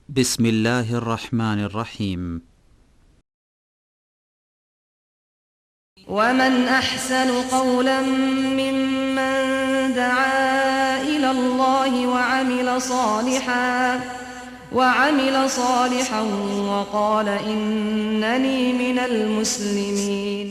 بسم الله الرحمن الرحيم. ومن أحسن قولا ممن دعا إلى الله وعمل صالحا وقال إنني من المسلمين.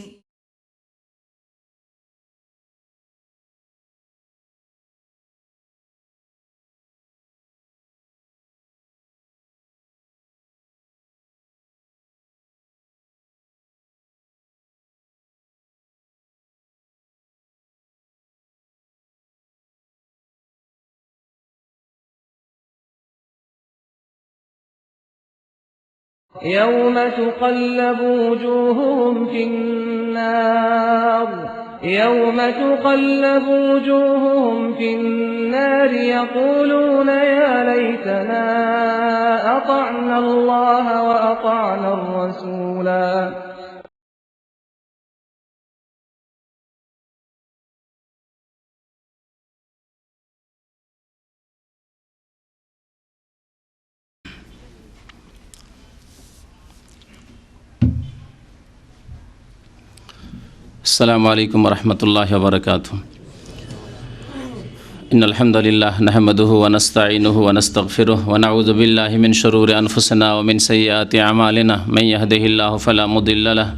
يوم تقلب وجوههم في النار يقولون يا ليتنا أطعنا الله وأطعنا الرسولا. السلام عليكم ورحمة الله وبركاته. إن الحمد لله نحمده ونستعينه ونستغفره ونعوذ بالله من شرور أنفسنا ومن سيئات أعمالنا من يهده الله فلا مضل له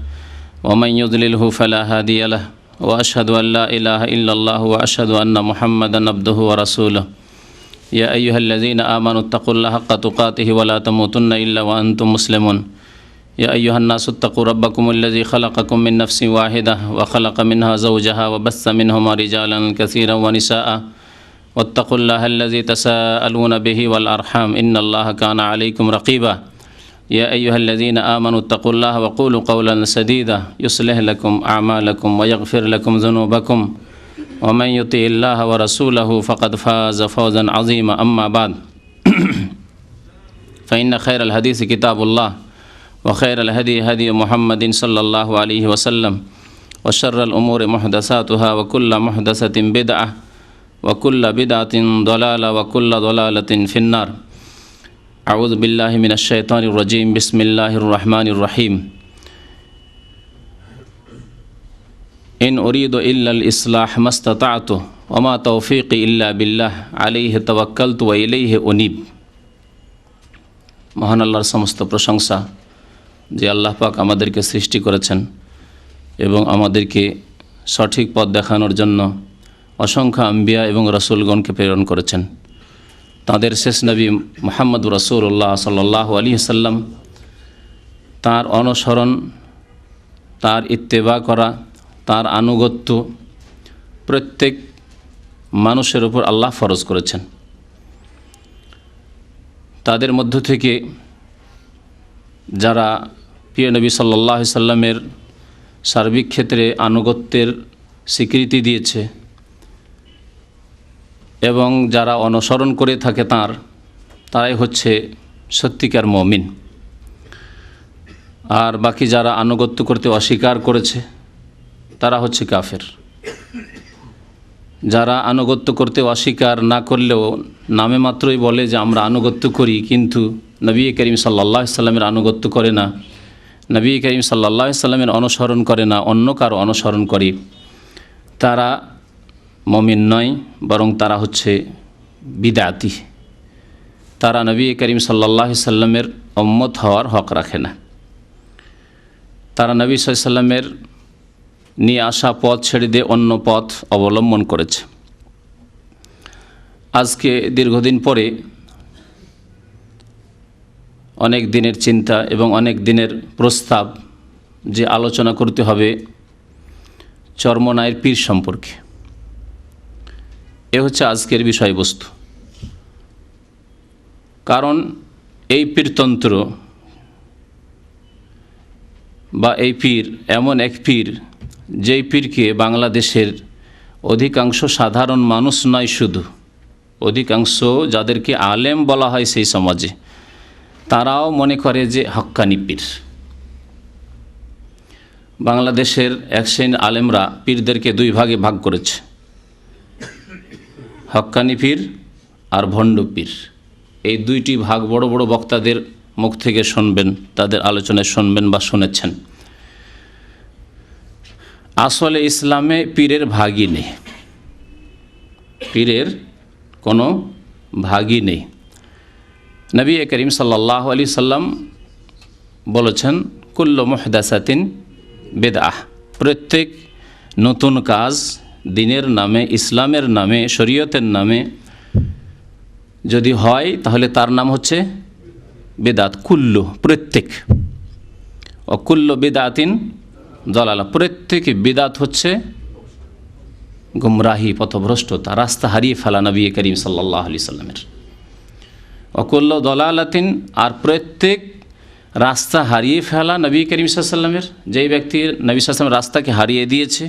ومن يضلله فلا هادي له وأشهد أن لا إله إلا الله وأشهد أن محمدا عبده ورسوله. يا أيها الذين آمنوا اتقوا الله حق تقاته ولا تموتن إلا وأنتم مسلمون. يا أيها الناس اتقوا ربكم الذي خلقكم من نفس واحدة وخلق منها زوجها وبث منهما رجالا كثيرا ونساء واتقوا الله الذي تساءلون به والأرحام إن الله كان عليكم رقيبا. يا أيها الذين آمنوا اتقوا الله وقولوا قولا سديدا يصلح لكم أعمالكم ويغفر لكم ذنوبكم ومن يطع الله ورسوله فقد فاز فوزا عظيما. أما بعد فإن خير الحديث كتاب الله وخير الهدي هدي محمد صلى الله عليه وسلم وشر الأمور محدثاتها وكل محدثة بدعة وكل بدعة ضلالة وكل ضلالة في النار. أعوذ بالله من الشيطان الرجيم. بسم الله الرحمن الرحيم. إن أريد إلا الإصلاح ما استطعت وما توفيقي إلا بالله عليه توكلت وإليه أنيب. মহান আল্লাহর সমস্ত প্রশংসা যে আল্লাহ পাক আমাদেরকে সৃষ্টি করেছেন এবং আমাদেরকে সঠিক পথ দেখানোর জন্য অসংখ্য আম্বিয়া এবং রসুলগণকে প্রেরণ করেছেন। তাঁদের শেষ নবী মুহাম্মদুর রাসূলুল্লাহ সাল্লাল্লাহু আলাইহি ওয়াসাল্লাম তাঁর অনুসরণ, তাঁর ইত্তেবা করা, তাঁর আনুগত্য প্রত্যেক মানুষের উপর আল্লাহ ফরজ করেছেন। তাদের মধ্য থেকে যারা প্রিয় নবী সাল্লাল্লাহু আলাইহি সাল্লামের সার্বিক ক্ষেত্রে আনুগত্যের স্বীকৃতি দিয়েছে এবং যারা অনুসরণ করে থাকে তারাই হচ্ছে সত্যিকার মুমিন। আর বাকি যারা আনুগত্য করতে অস্বীকার করেছে তারা হচ্ছে কাফের। যারা আনুগত্য করতে অস্বীকার না করলেও নামে মাত্রই বলে যে আমরা আনুগত্য করি, কিন্তু নবী করিম সাল্লাল্লাহু আলাইহি সাল্লামের আনুগত্য করে না, নবী করিম সাল্লাল্লাহু আলাইহি সাল্লামের অনুসরণ করে না, অন্য কারো অনুসরণ করে, তারা মুমিন নয়, বরং তারা হচ্ছে বিদআতি। তারা নবী করিম সাল্লাল্লাহু আলাইহি সাল্লামের উম্মত হওয়ার হক রাখে না। তারা নবী সাল্লাল্লাহু আলাইহি সাল্লামের নিয়ে আসা পথ ছেড়ে দিয়ে অন্য পথ অবলম্বন করেছে। আজকে দীর্ঘদিন পরে অনেক দিনের চিন্তা এবং অনেক দিনের প্রস্তাব যে আলোচনা করতে হবে চরমনায়ের পীর সম্পর্কে, এ হচ্ছে আজকের বিষয়বস্তু। কারণ এই পীরতন্ত্র বা এই পীর এমন এক পীর, যেই পীরকে বাংলাদেশের অধিকাংশ সাধারণ মানুষ নয়, শুধু অধিকাংশ যাদেরকে আলেম বলা হয় সেই সমাজে, তারাও মনে করে যে হক্কানি পীর। বাংলাদেশের এক শ্রেণীর আলেমরা পীরদেরকে দুই ভাগে ভাগ করেছে, হক্কানি পীর আর ভণ্ড পীর। এই দুইটি ভাগ বড় বড় বক্তাদের মুখ থেকে শুনবেন, তাদের আলোচনায় শুনবেন বা শুনেছেন। আসলে ইসলামে পীরের ভাগই নেই, পীরের কোনো ভাগই নেই। নবী করিম সাল্লাল্লাহু আলাইহি সাল্লাম বলেছেন, কুল্লু মুহদাসাতিন বিদআহ, প্রত্যেক নতুন কাজ দ্বীনের নামে, ইসলামের নামে, শরীয়তের নামে যদি হয় তাহলে তার নাম হচ্ছে বিদআত। কুল্লু, প্রত্যেক, ও কুল্লু বিদআতিন দলালা, প্রত্যেক বিদআত হচ্ছে গুমরাহি, পথভ্রষ্টতা, রাস্তা হারিয়ে ফেলা নবী করিম সাল্লাল্লাহু আলাইহি সাল্লামের। ও কুল্লু দলালাতিন, আর প্রত্যেক রাস্তা হারিয়ে ফেলা নবী করিম সাল্লাল্লাহু আলাইহি সাল্লামের। যেই ব্যক্তি নবী সাল্লাল্লাহু আলাইহি সাল্লামের রাস্তাকে হারিয়ে দিয়েছে,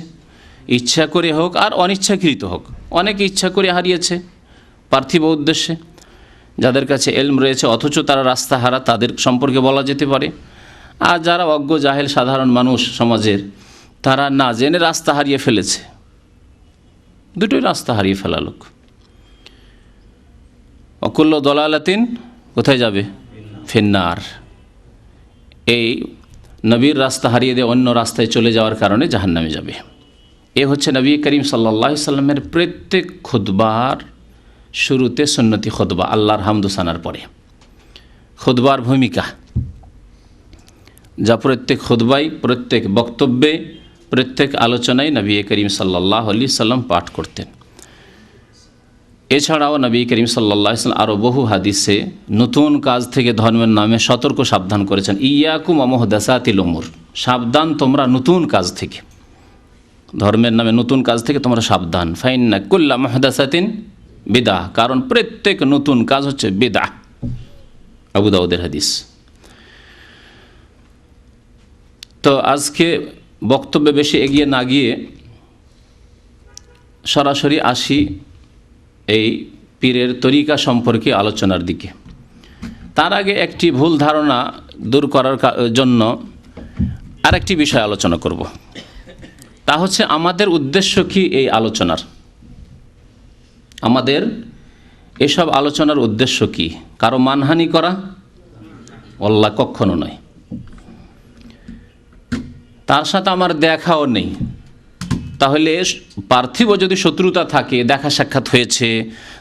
ইচ্ছা করে হোক আর অনিচ্ছাকৃত হোক, অনেকে ইচ্ছা করে হারিয়েছে পার্থিব উদ্দেশ্যে, যাদের কাছে এলম রয়েছে অথচ তারা রাস্তা হারা, তাদের সম্পর্কে বলা যেতে পারে। আর যারা অজ্ঞ জাহেল সাধারণ মানুষ সমাজের, তারা না জেনে রাস্তা হারিয়ে ফেলেছে, দুটোই রাস্তা হারিয়ে ফেলা লোক। অকুল্ল দলালাতিন, কোথায় যাবে? ফিন্নার। এই নবীর রাস্তা হারিয়ে দিয়ে অন্য রাস্তায় চলে যাওয়ার কারণে জাহান্নামে যাবে। এ হচ্ছে নবী করিম সাল্লাল্লাহু আলাইহি সাল্লামের প্রত্যেক খুতবার শুরুতে সুন্নতি খুতবা, আল্লাহর হামদ ও সানার পরে খুতবার ভূমিকা, যা প্রত্যেক খুতবায়, প্রত্যেক বক্তব্যে, প্রত্যেক আলোচনায় নবী করিম সাল্লাল্লাহু আলাইহি সাল্লাম পাঠ করতেন। এছাড়াও নবী করিম সাল্লাল্লাহু আলাইহি সাল্লাম আরও বহু হাদিসে নতুন কাজ থেকে ধর্মের নামে সতর্ক সাবধান করেছেন। ইয়াকুম ওয়া মুহদাসাতিল উমুর, সাবধান তোমরা নতুন কাজ থেকে, ধর্মের নামে নতুন কাজ থেকে তোমরা সাবধান। ফাইন্না কুল্লা মুহদাসাতিন বিদআহ, কারণ প্রত্যেক নতুন কাজ হচ্ছে বিদআহ। আবু দাউদের হাদিস। তো আজকে বক্তব্যে বেশি এগিয়ে না গিয়ে সরাসরি আসি এই পীরের তরিকা সম্পর্কে আলোচনার দিকে। তার আগে একটি ভুল ধারণা দূর করার জন্য আরেকটি বিষয় আলোচনা করব। তা হচ্ছে আমাদের উদ্দেশ্য কি এই আলোচনার, আমাদের এসব আলোচনার উদ্দেশ্য কি? কারো মানহানি করা? আল্লাহ, কখনো নয়। তার সাথে আমার দেখাও নেই, তাহলে পার্থিব যদি শত্রুতা থাকে, দেখা সাক্ষাৎ হয়েছে,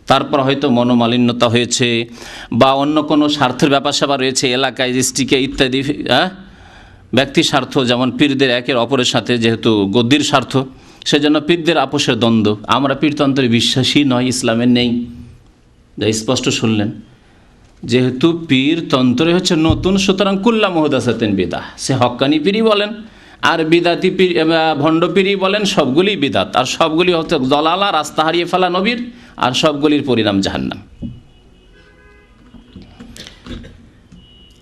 তারপর হয়তো মনোমালিন্যতা হয়েছে বা অন্য কোনো স্বার্থের ব্যাপার স্যাপার রয়েছে এলাকায়, ডিস্ট্রিক্টে ইত্যাদি, ব্যক্তি স্বার্থ, যেমন পীরদের একের অপরের সাথে যেহেতু গদ্দির স্বার্থ, সেজন্য পীরদের আপোষের দ্বন্দ্ব। আমরা পীরতন্ত্রে বিশ্বাসী নয়, ইসলামের নেই, যা স্পষ্ট শুনলেন। যেহেতু পীরতন্ত্রে হচ্ছে নতুন, সুতরাং কুল্লা মুহদাসাতিন বিদআহ, সে হক্কানি পীরই বলেন আর বিদাতি পীর, ভণ্ড পীরই বলেন, সবগুলি বিদাত, আর সবগুলি হচ্ছে দলালা, রাস্তা হারিয়ে ফেলা নবীর, আর সবগুলির পরিণাম জাহান্নাম।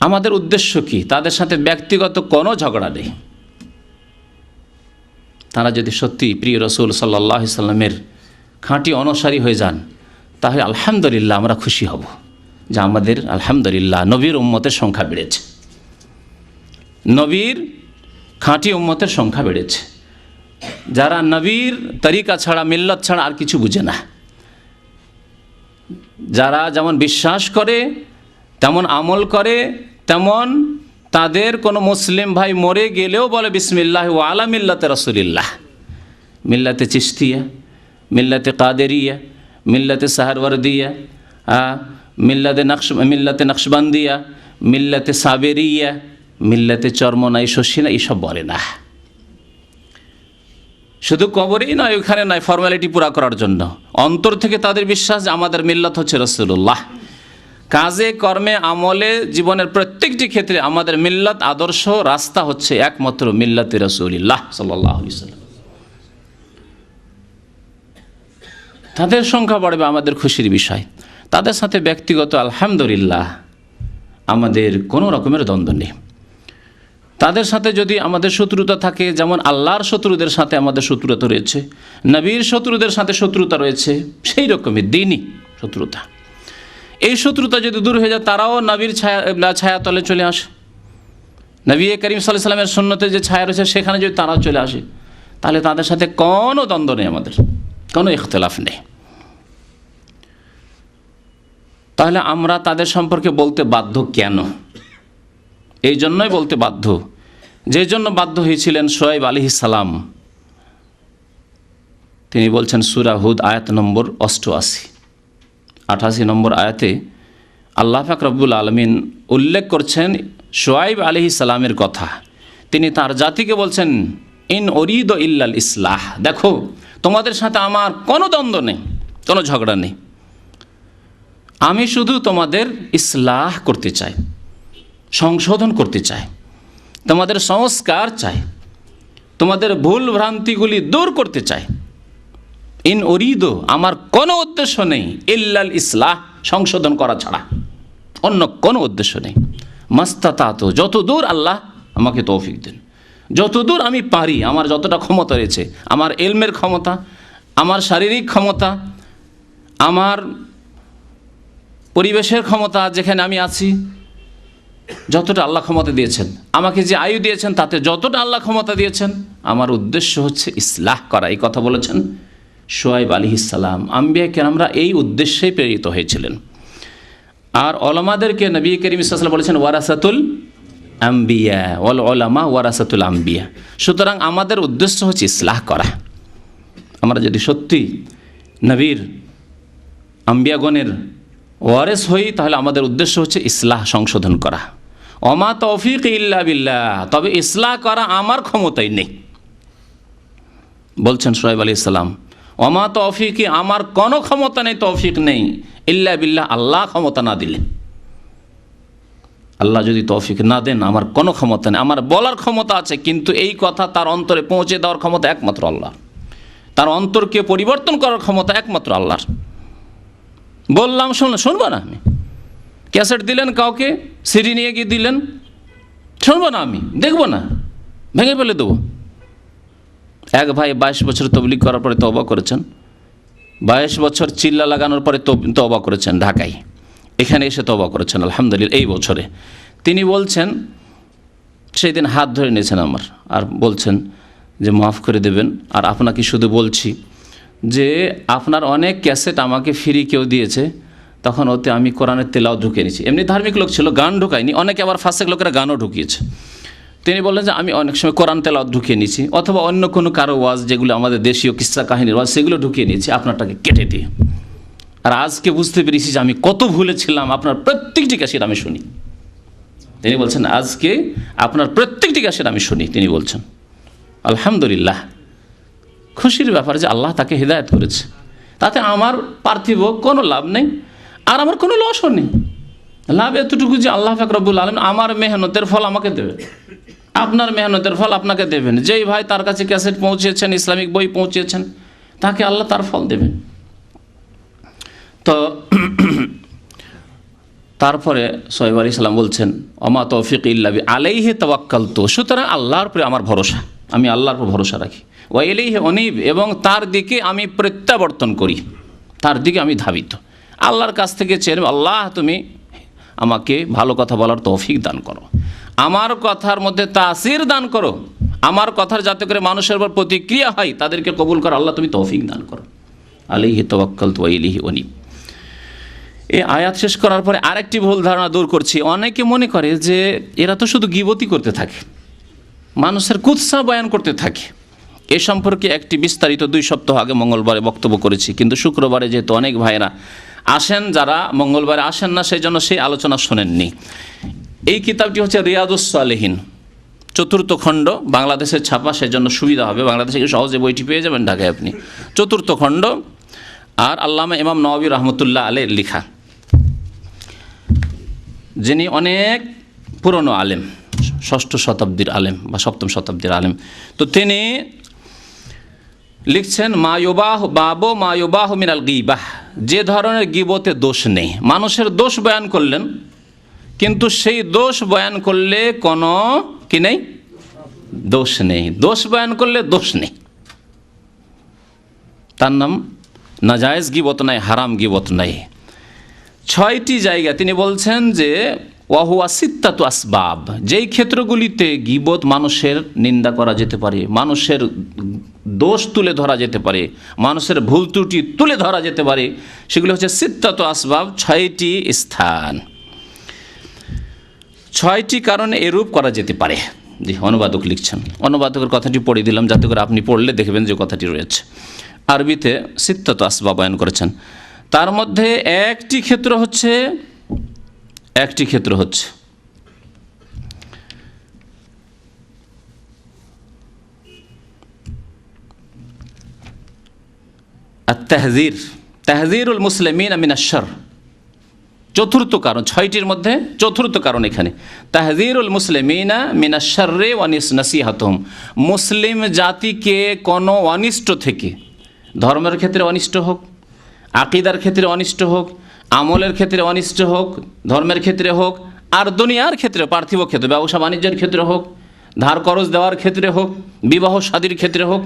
আমাদের উদ্দেশ্য কি? তাদের সাথে ব্যক্তিগত কোনো ঝগড়া নেই। তারা যদি সত্যি প্রিয় রাসূল সাল্লাল্লাহু আলাইহি সাল্লামের খাঁটি অনুসারী হয়ে যান, তাহলে আলহামদুলিল্লাহ আমরা খুশি হব যে আমাদের আলহামদুলিল্লাহ নবীর উম্মতের সংখ্যা বেড়েছে, নবীর খাঁটি উম্মতের সংখ্যা বেড়েছে। যারা নবীর তরিকা ছাড়া, মিল্লত ছাড়া আর কিছু বুঝে না, যারা যেমন বিশ্বাস করে, তেমন আমল করে, তেমন তাদের কোনো মুসলিম ভাই মরে গেলেও বলে বিসমিল্লাহ ওয়া আলা মিল্লাতে রাসূলিল্লাহ, মিল্লাতে চিশতিয়া, মিল্লাতে কাদেরিয়া, মিল্লাতে সাহারওয়ারদিয়া, মিল্লাতে নকশবন্দিয়া, মিল্লাতে সাবেরিয়া, মিল্লাতে চরমনাই, শশিনা, এইসব বলে না। শুধু কবরেই নয়, ওইখানে নয়, ফর্মালিটি পুরা করার জন্য। অন্তর থেকে তাদের বিশ্বাস যে আমাদের মিল্লাত হচ্ছে রাসূলুল্লাহ। কাজে, কর্মে, আমলে, জীবনের প্রত্যেকটি ক্ষেত্রে আমাদের মিল্লাত, আদর্শ, রাস্তা হচ্ছে একমাত্র মিল্লাতে রাসূলিল্লাহ সাল্লাল্লাহু আলাইহি ওয়াসাল্লাম। তাদের সংখ্যা বাড়বে আমাদের খুশির বিষয়। তাদের সাথে ব্যক্তিগত আলহামদুলিল্লাহ আমাদের কোনো রকমের দ্বন্দ্ব নেই। তাদের সাথে যদি আমাদের শত্রুতা থাকে, যেমন আল্লাহর শত্রুদের সাথে আমাদের শত্রুতা রয়েছে, নবীর শত্রুদের সাথে শত্রুতা রয়েছে, সেই রকমই দ্বীনি শত্রুতা। এই শত্রুতা যদি দূর হয়ে যায়, তারাও নবীর ছায়াতলে চলে আসে। নবী করিম সাল্লাল্লাহু আলাইহি সাল্লামের সুন্নতে যে ছায়া রয়েছে সেখানে যদি তারাও চলে আসে, তাহলে তাদের সাথে কোনো দ্বন্দ্ব নেই, আমাদের কোনো ইখতিলাফ নেই। তাহলে আমরা তাদের সম্পর্কে বলতে বাধ্য কেন? এই জন্যই বলতে বাধ্য, যে জন্য বাধ্য হয়েছিলেন শোয়েব আলাইহিস সালাম। তিনি বলছেন সূরা হুদ আয়াত নম্বর 88, 88 নম্বর আয়াতে আল্লাহ পাক রব্বুল আলামিন উল্লেখ করছেন শোয়েব আলাইহিস সালামের কথা। তিনি তার জাতিকে বলছেন, ইন উরিদু ইল্লাল ইসলাহ, দেখো তোমাদের সাথে আমার কোনো দ্বন্দ্ব নেই, কোনো ঝগড়া নেই, আমি শুধু তোমাদের ইসলাহ করতে চাই, সংশোধন করতে চাই, তোমাদের সংস্কার চাই, তোমাদের ভুল ভ্রান্তিগুলি দূর করতে চাই। ইন উরিদু, আমার কোনো উদ্দেশ্য নেই, ইল্লাল ইসলাহ, সংশোধন করা ছাড়া অন্য কোনো উদ্দেশ্য নেই। মাস্তাতাত, যতদূর আল্লাহ আমাকে তৌফিক দেন, যতদূর আমি পারি, আমার যতটা ক্ষমতা রয়েছে, আমার ইলমের ক্ষমতা, আমার শারীরিক ক্ষমতা, আমার পরিবেশের ক্ষমতা, যেখানে আমি আছি যতটা আল্লাহ ক্ষমতা দিয়েছেন, আমাকে যে আয়ু দিয়েছেন তাতে যতটা আল্লাহ ক্ষমতা দিয়েছেন, আমার উদ্দেশ্য হচ্ছে ইসলাহ করা। এই কথা বলেছেন শোয়েব আলাইহিস সালাম। আম্বিয়া কেরামরা এই উদ্দেশ্যেই প্রেরিত হয়েছিলেন। আর ওলামাদেরকে নবী করিম সাল্লাল্লাহু আলাইহি ওয়াসাল্লাম বলেছেন ওয়ারাসাতুল আম্বিয়া ওয়াল উলামা ওয়ারাসাতুল আম্বিয়া। সুতরাং আমাদের উদ্দেশ্য হচ্ছে ইসলাহ করা। আমরা যদি সত্যি নবীর আম্বিয়াগণের ওয়ারেস হই, তাহলে আমাদের উদ্দেশ্য হচ্ছে ইসলাহ, সংশোধন করা। ওমা তৌফিক ইল্লা বিল্লাহ, তবে ইসলাহ করা আমার ক্ষমতাই নেই, বলছেন শোয়েব আলাইহিস সালাম। ওমা তৌফিক, আমার কোনো ক্ষমতা নেই, তৌফিক নেই, ইল্লা বিল্লাহ, আল্লাহ ক্ষমতা না দিলেন। আল্লাহ যদি তৌফিক না দেন আমার কোনো ক্ষমতা নেই। আমার বলার ক্ষমতা আছে, কিন্তু এই কথা তার অন্তরে পৌঁছে দেওয়ার ক্ষমতা একমাত্র আল্লাহ, তার অন্তরকে পরিবর্তন করার ক্ষমতা একমাত্র আল্লাহর। বললাম শুনবো না আমি, ক্যাসেট দিলেন কাউকে, সিডি নিয়ে গিয়ে দিলেন, শুনবো না আমি, দেখবো না, ভেঙে ফেলে দেবো। এক ভাই 22 বছর তবলিগ করার পরে তওবা করেছেন, 22 বছর চিল্লা লাগানোর পরে তওবা করেছেন ঢাকায়, এখানে এসে তওবা করেছেন আলহামদুলিল্লাহ এই বছরে। তিনি বলছেন, সেই দিন হাত ধরে নিয়েছেন আমার, আর বলছেন যে মাফ করে দেবেন, আর আপনাকে শুধু বলছি যে আপনার অনেক ক্যাসেট আমাকে ফ্রি কেউ দিয়েছে, তখন ওতে আমি কোরআনের তেলাওয়াত ঢুকিয়ে নিয়েছি। এমনি ধার্মিক লোক ছিল, গান ঢুকায়নি, অনেকে আবার ফাসেক লোকেরা গানও ঢুকিয়েছে। তিনি বললেন যে আমি অনেক সময় কোরআন তেলাওয়াত ঢুকিয়ে নিয়েছি, অথবা অন্য কোনো কারো ওয়াজ, যেগুলো আমাদের দেশীয় কিস্সা কাহিনীর ওয়াজ, সেগুলো ঢুকিয়ে নিয়েছি আপনারটাকে কেটে দিয়ে। আর আজকে বুঝতে পেরেছি যে আমি কত ভুলে ছিলাম, আপনার প্রত্যেকটি ক্যাসেট আমি শুনি। তিনি বলছেন আজকে আপনার প্রত্যেকটি ক্যাসেট আমি শুনি। তিনি বলছেন আলহামদুলিল্লাহ, খুশির ব্যাপার যে আল্লাহ তাকে হিদায়াত করেছে, তাতে আমার পার্থিব কোনো লাভ নেই, আর আমার কোনো লসও নেই। লাভ এতটুকু যে আল্লাহ পাক রব্বুল আলামিন আমার মেহনতের ফল আমাকে দেবে, আপনার মেহনতের ফল আপনাকে দেবেন। যেই ভাই তার কাছে ক্যাসেট পৌঁছেছেন, ইসলামিক বই পৌঁছেছেন, তাকে আল্লাহ তার ফল দেবেন। তো তারপরে শোয়েব আলাইহিস সালাম বলছেন ওমা তৌফিক ইল্লা বিল্লাহ আলাইহি তাওয়াক্কালতু, সুতরাং আল্লাহর উপরে আমার ভরসা, আমি আল্লাহর উপর ভরসা রাখি। ওয়া ইলাইহি অনীব, এবং তার দিকে আমি প্রত্যাবর্তন করি, তার দিকে আমি ধাবিত। আল্লাহর কাছ থেকে চেয়ে আল্লাহ তুমি আমাকে ভালো কথা বলার তৌফিক দান করো, আমার কথার মধ্যে তাসির দান করো, আমার কথার যাতে করে মানুষের উপর প্রতিক্রিয়া হয়, তাদেরকে কবুল করো, আল্লাহ তুমি তৌফিক দান করো। আলাইহি তাওয়াক্কালতু ওয়া ইলাইহি অনীব। এই আয়াত শেষ করার পরে আরেকটি ভুল ধারণা দূর করছি। অনেকে মনে করে যে এরা তো শুধু গীবতি করতে থাকে, মানুষের কুৎসা বয়ান করতে থাকে। এ সম্পর্কে একটি বিস্তারিত 2 সপ্তাহ আগে মঙ্গলবারে বক্তব্য করেছি, কিন্তু শুক্রবারে যেহেতু অনেক ভাইরা আসেন, যারা মঙ্গলবারে আসেন না, সেই জন্য সেই আলোচনা শোনেননি। এই কিতাবটি হচ্ছে রিয়াদুস সালেহিন, 4th খণ্ড, বাংলাদেশের ছাপা, সেজন্য সুবিধা হবে, বাংলাদেশে সহজে বইটি পেয়ে যাবেন ঢাকায় আপনি। 4th খণ্ড, আর আল্লামা ইমাম নওয়াবী রহমতুল্লাহ আলাইহির লেখা, যিনি অনেক পুরনো আলেম, 6ষ্ঠ শতাব্দীর আলেম বা 7ম শতাব্দীর আলেম। তো তিনি লিখছেন মা ইউবাহু মিনাল গীবাহ, যে ধরনের গীবতে দোষ নেই। মানুষের দোষ বয়ান করলেন, কিন্তু সেই দোষ বয়ান করলে কোনো কি নেই, দোষ নেই। দোষ বয়ান করলে দোষ নেই, তার নাম নাজায়েজ গীবত নাই, হারাম গীবত নাই। 6টি জায়গা তিনি বলছেন যে ওয়াহুয়া সিত্তাতু আসবাব, যেই ক্ষেত্রগুলিতে গীবত মানুষের নিন্দা করা যেতে পারে, মানুষের দোষ তুলে ধরা যেতে পারে, মানুষের ভুল ত্রুটি তুলে ধরা যেতে পারে, সেগুলো হচ্ছে সিত্তাত আসবাব, 6টি স্থান, 6টি কারণে এরূপ করা যেতে পারে। জি, অনুবাদক লিখছেন, অনুবাদকের কথাটি পড়ে দিলাম যাতে করে আপনি পড়লে দেখবেন যে কথাটি রয়েছে। আরবিতে সিত্তাত আসবাব বয়ান করেছেন, তার মধ্যে একটি ক্ষেত্র হচ্ছে তাহযীরুল মুসলিমিন মিনাশ শার। চতুর্থ কারণ, 6টির মধ্যে চতুর্থ কারণ এখানে তাহযীরুল মুসলিমিনা মিনাশ শাররি ওয়া নাসিহাতুহুম, মুসলিম জাতিকে কোনো অনিষ্ট থেকে, ধর্মের ক্ষেত্রে অনিষ্ট হোক, আকীদার ক্ষেত্রে অনিষ্ট হোক, আমলের ক্ষেত্রে অনিষ্ট হোক, ধর্মের ক্ষেত্রে হোক, আর দুনিয়ার ক্ষেত্রে, পার্থিব ক্ষেত্রে, ব্যবসা বাণিজ্যের ক্ষেত্রে হোক, ধার করজ দেওয়ার ক্ষেত্রে হোক, বিবাহ শাদীর ক্ষেত্রে হোক,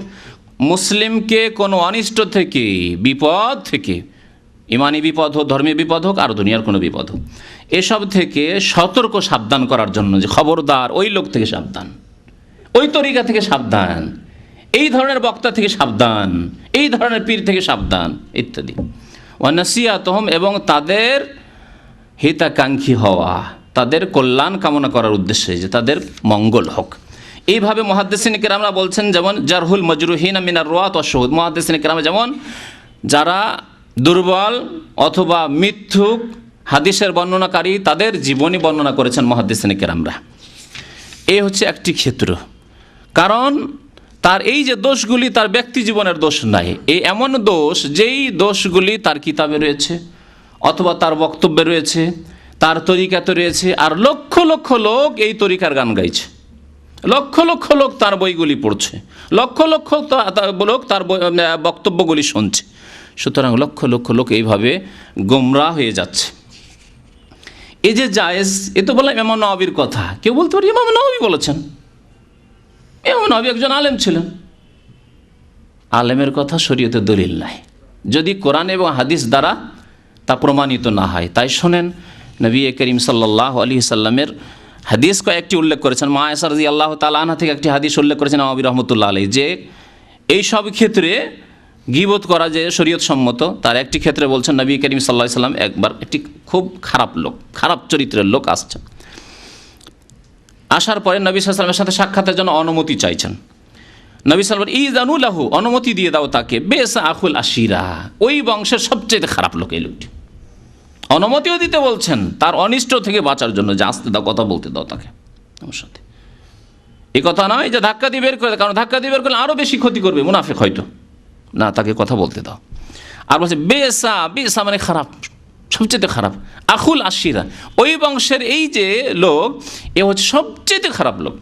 মুসলিমকে কোনো অনিষ্ট থেকে, বিপদ থেকে, ইমানি বিপদ হোক, ধর্মীয় বিপদ হোক, আর দুনিয়ার কোনো বিপদ হোক, এসব থেকে সতর্ক সাবধান করার জন্য, যে খবরদার ওই লোক থেকে সাবধান, ওই তরিকা থেকে সাবধান, এই ধরনের বক্তা থেকে সাবধান, এই ধরনের পীর থেকে সাবধান ইত্যাদি। ওয়া নাসিহাতুহুম, এবং তাদের হিতাকাঙ্ক্ষী হওয়া, তাদের কল্যাণ কামনা করার উদ্দেশ্যে, যে তাদের মঙ্গল হোক। এইভাবে মুহাদ্দিসিন কেরামরা বলছেন, যেমন জারহুল মজরুহিন মিনার রুয়াত ওয়াশ শুহুদ, মুহাদ্দিসিন কেরাম যেমন যারা দুর্বল অথবা মিথ্যুক হাদিসের বর্ণনাকারী, তাদের জীবনী বর্ণনা করেছেন মুহাদ্দিসিন কেরামরা। এই হচ্ছে একটি ক্ষেত্র, কারণ তার এই যে দোষগুলি তার ব্যক্তি জীবনের দোষ নাই, এই এমন দোষ যেই দোষগুলি তার কিতাবে রয়েছে অথবা তার বক্তব্যে রয়েছে, তার তরিকাতে রয়েছে, আর লক্ষ লক্ষ লোক এই তরিকার গান গাইছে, লক্ষ লক্ষ লোক তার বইগুলি পড়ছে, লক্ষ লক্ষ লোক তার বক্তব্যগুলি শুনছে। সুতরাং লক্ষ লক্ষ লোক এইভাবে গোমরাহ হয়ে যাচ্ছে। এই যে জায়েজ, এ তো বললাম ইমাম নওয়াবির কথা, কেউ বলতে পারে ইমাম নওয়াবি বলেছেন, ইমাম নওয়াবি একজন আলেম ছিলেন। আলেমের কথা শরীয়তে দলিল নাই, যদি কোরআন এবং হাদিস দ্বারা তা প্রমাণিত না হয়। তাই শোনেন, নবী করিম সাল্লাল্লাহু আলাইহি সাল্লামের হাদিস কয়েকটি উল্লেখ করেছেন। মা আয়েশা রাদিয়াল্লাহু তাআলা আনহা থেকে একটি হাদিস উল্লেখ করেছেন নওয়াবী রাহমাতুল্লাহ আলাইহি, যে এই সব ক্ষেত্রে গীবত করা যে শরীয়ত সম্মত, তার একটি ক্ষেত্রে বলছেন নবী করিম সাল্লাল্লাহু আলাইহি সাল্লাম একবার একটি খুব খারাপ লোক, খারাপ চরিত্রের লোক আসছে, আসার পরে নবী সাল্লাল্লাহু আলাইহি সাল্লামের সাথে সাক্ষাতের জন্য অনুমতি চাইছেন। নবী সাল্লাল্লাহু আলাইহি ওয়াসাল্লাম ইযানু লাহু, অনুমতি দিয়ে দাও তাকে, বেসা আখুল আশিরা, ওই বংশের সবচেয়ে খারাপ লোক এই লোকটি, অনুমতিও দিতে বলছেন তার অনিষ্ট থেকে বাঁচার জন্য, যে আসতে দাও, কথা বলতে দাও তাকে আমার সাথে। এই কথা নয় যে ধাক্কা দিয়ে বের করে, কারণ ধাক্কা দিয়ে বের করলে আরও বেশি ক্ষতি করবে, মুনাফিক হয়তো না, তাকে কথা বলতে দাও। আর বলছে বেসা, বেসা মানে খারাপ, সবচেয়ে খারাপ, আখুল আশিরা, ওই বংশের এই যে লোক, এ হচ্ছে সবচেয়ে খারাপ লোক।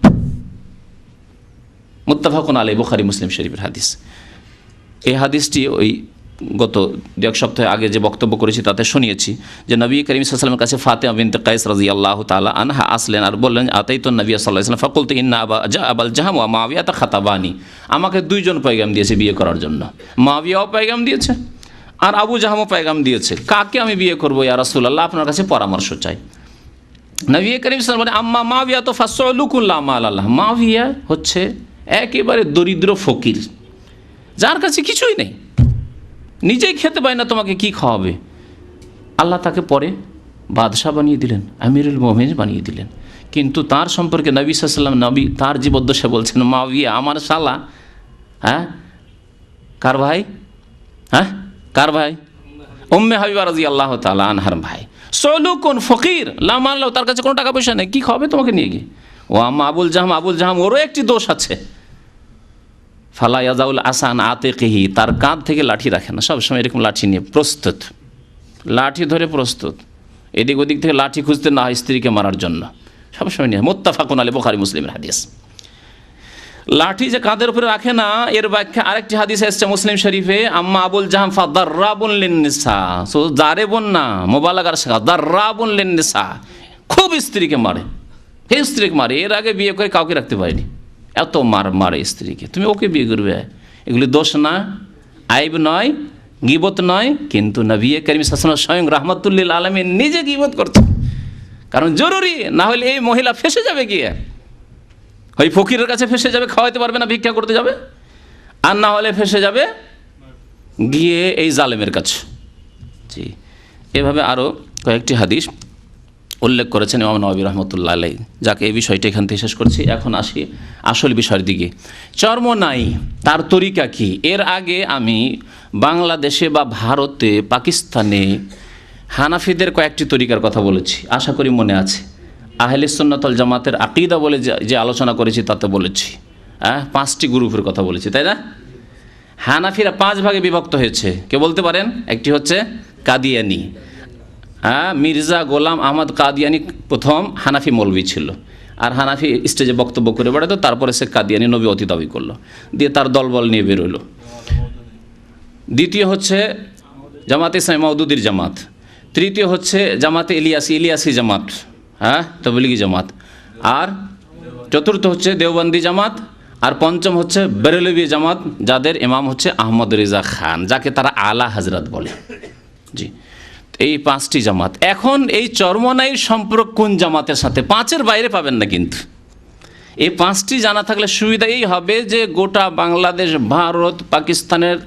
মুত্তাফাকুন আলাইহি, বুখারী মুসলিম শরীফের হাদিস। এই হাদিসটি ওই গত 1 সপ্তাহ আগে যে বক্তব্য করেছি তাতে শুনিয়েছি, যে নবী করিম সাল্লাল্লাহু আলাইহি ওয়াসাল্লামের কাছে ফাতিমা বিনতে কায়েস রাদিয়াল্লাহু তাআলা আনহা আসলেন, আর বললেন আতাইতুন নবী সাল্লাল্লাহু আলাইহি ওয়াসাল্লাম ফাকুলতু ইন্না আবাল জাহম ওয়া মুআবিয়া খাতাবানি, আমাকে 2 জন পয়গাম দিয়েছে বিয়ে করার জন্য, মুআবিয়াও পয়গাম দিয়েছে আর আবু জাহমও পয়গাম দিয়েছে, কাকে আমি বিয়ে করব ইয়া রাসূলুল্লাহ, আপনার কাছে পরামর্শ চাই। নবী করিম সাল্লাল্লাহু আলাইহি ওয়াসাল্লাম বলেন আম্মা মুআবিয়া তো ফাসউলুকুন লা মাল আল্লাহ, মুআবিয়া হচ্ছে একেবারে দরিদ্র ফকির, যার কাছে কিছুই নেই, নিজেই খেতে পায় না, তোমাকে কি খাওয়াবে। আল্লাহ তাকে পরে বাদশাহ বানিয়ে দিলেন, আমিরুল মুমিনিন বানিয়ে দিলেন, কিন্তু তার সম্পর্কে নবী সাল্লাল্লাহু আলাইহি ওয়াসাল্লাম, নবী তার জীবদ্দশা বলছেন মুআবিয়া আমার শালা, হ্যাঁ কার ভাই, হ্যাঁ কার ভাই, উম্মে হাবিবা রাদিয়াল্লাহু তাআলা আনহার ভাই, সলুকুন ফকির লা মাল লাহু, তার কাছে কোনো টাকা পয়সা নেই, কি খাওয়াবে তোমাকে নিয়ে গিয়ে। ও আম্মা আবুল জাহাম, ওরও একটি দোষ আছে, ফালা ইয়াজাউল আসান আতিকিহি, তার কাঁধ থেকে লাঠি রাখে না, সবসময় এরকম লাঠি নিয়ে প্রস্তুত, লাঠি ধরে প্রস্তুত, এদিক ওদিক থেকে লাঠি খুঁজতে না হয় স্ত্রীকে মারার জন্য, সবসময় নিয়ে। মুত্তাফাকুন আলাইহি, বুখারী মুসলিমের হাদিস। লাঠি যে কাঁধের উপরে রাখে না, এর ব্যাখ্যা আরেকটি হাদিস এসেছে মুসলিম শরীফে, আম্মা আবুল জাহাম ফাদাররাবুন লিন-নিসা, সো জারেবুন না, মুবালাগার শেখা, দাররাবুন লিন-নিসা, খুব স্ত্রীকে মারে, হে স্ত্রীকে মারে, এর আগে বিয়ে করে কাউকে রাখতে পারেনি, এত মারে স্ত্রীকে, তুমি ওকে বিয়ে করবে। এগুলি দোষ না, আইব নয়, গীবত নয়, কিন্তু নবী করিম সাল্লাল্লাহু আলাইহি ওয়াসাল্লাম স্বয়ং রাহমাতুল্লিল আলামিন নিজে গীবত করছেন, কারণ জরুরি, না হলে এই মহিলা ফেসে যাবে গিয়ে, ওই ফকিরের কাছে ফেসে যাবে, খাওয়াইতে পারবে না, ভিক্ষা করতে যাবে। আর না হলে ফেসে যাবে গিয়ে এই জালেমের কাছে। জি, এভাবে আরও কয়েকটি হাদিস উল্লেখ করেছেন ইমাম নববী রহমতুল্লাহ আলাইহি। যাকে এই বিষয়টা এখান থেকে শেষ করছি, এখন আসি আসল বিষয়ের দিকে। চর্মনাই তার তরিকা কি? এর আগে আমি বাংলাদেশে বা ভারতে, পাকিস্তানে হানাফিদের কয়েকটি তরিকার কথা বলেছি, আশা করি মনে আছে। আহলে সুন্নাত ওয়াল জামাতের আকীদা বলে যে আলোচনা করেছি তাতে বলেছি, 5টি গ্রুপের কথা বলেছি, তাই না? হানাফিরা 5 ভাগে বিভক্ত হয়েছে, কে বলতে পারেন? একটি হচ্ছে কাদিয়ানি। মির্জা গোলাম আহমদ কাদিয়ানি প্রথম হানাফি মৌলবি ছিল, আর হানাফি স্টেজে বক্তব্য করে বেড়াতো, তারপরে সে কাদিয়ানি নবুয়তি দাবি করলো, দিয়ে তার দলবল নিয়ে বেরোলো। দ্বিতীয় হচ্ছে জামাতে ইসলামী মওদুদির জামাত। তৃতীয় হচ্ছে জামাতে ইলিয়াসি জামাত, তাবলীগী জামাত। আর চতুর্থ হচ্ছে দেওবন্দি জামাত। আর পঞ্চম হচ্ছে বেরেলভি জামাত, যাদের ইমাম হচ্ছে আহমদ রেজা খান, যাকে তারা আলা হজরত বলে। জি, এই 5টি জামাত। এখন এই চরমনাইর সম্পর্ক কোন জামাতের সাথে? 5-এর বাইরে পাবেন না কিন্তু। এই 5টি জানা থাকলে সুবিধা এই হবে যে গোটা বাংলাদেশ, ভারত, পাকিস্তানের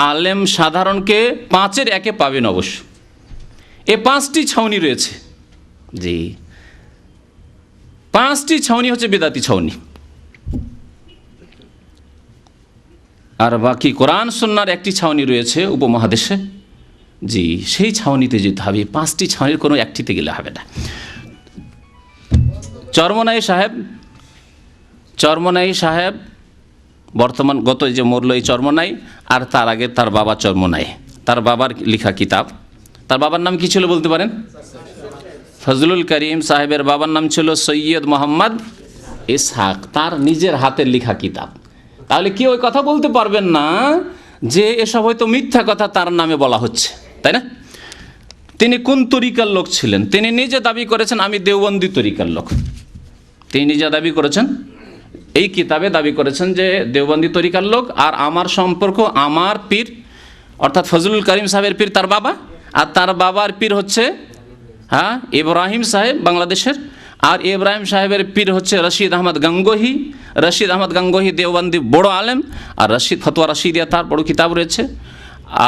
আলেম সাধারণকে 5-এর একে পাবেন অবশ্য। এই 5টি ছাউনি রয়েছে। জি, 5টি ছাউনি হচ্ছে বিদাতি ছাউনি, আর বাকি কোরআন সুন্নাহর একটি ছাউনি রয়েছে উপমহাদেশে। জি, সেই ছাউনিতে যেতে হবে। 5টি ছাউনির কোনো একটিতে গেলে হবে না। চরমনাই সাহেব বর্তমান গত যে মরল এই চরমনাই, আর তার আগে তার বাবা চরমনাই, তার বাবার লেখা কিতাব। তার বাবার নাম কি ছিল বলতে পারেন? ফজলুল করিম সাহেবের বাবার নাম ছিল সৈয়দ মোহাম্মদ ইসহাক, তার নিজের হাতের লেখা কিতাব। তাহলে কি ওই কথা বলতে পারবেন না যে এসব হয়তো মিথ্যা কথা তার নামে বলা হচ্ছে, তাই না? তিনি কোন তরিকার লোক ছিলেন? তিনি নিজে দাবি করেছেন আমি দেওবন্দি তরিকার লোক। তিনি নিজে দাবি করেছেন, এই কিতাবে দাবি করেছেন যে দেওবন্দি তরিকার লোক। আর আমার সম্পর্ক, আমার পীর অর্থাৎ ফজলুল করিম সাহেবের পীর তার বাবা, আর তার বাবার পীর হচ্ছে ইব্রাহিম সাহেব বাংলাদেশের, আর ইব্রাহিম সাহেবের পীর হচ্ছে রশিদ আহমদ গঙ্গোহী। রশিদ আহমদ গঙ্গোহী দেওবন্দি বড় আলেম, আর ফতোয়া রশিদিয়া তার বড় কিতাব রয়েছে।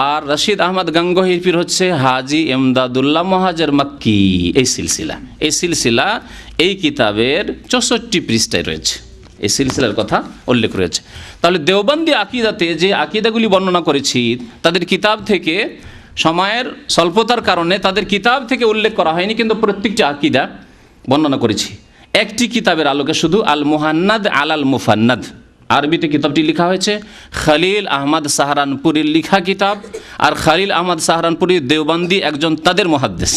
আর রশিদ আহমদ গঙ্গোহীর পীর হচ্ছে হাজি এমদাদুল্লাহ মহাজের মক্কি। এই সিলসিলা এই কিতাবের 64 পৃষ্ঠায় রয়েছে, এই সিলসিলার কথা উল্লেখ রয়েছে। তাহলে দেওবন্দি আকিদাতে যে আকিদাগুলি বর্ণনা করেছি, তাদের কিতাব থেকে, সময়ের স্বল্পতার কারণে তাদের কিতাব থেকে উল্লেখ করা হয়নি, কিন্তু প্রত্যেকটি আকিদা বর্ণনা করেছি একটি কিতাবের আলোকে শুধু। আল মুহান্নাদ আলাল মুফান্নাদ, আরবিতে কিতাবটি লেখা হয়েছে। খলিল আহমদ সাহারানপুরীর লেখা কিতাব, আর খলিল আহমদ সাহারানপুরী দেওবন্দি একজন তাদের মুহাদ্দিস।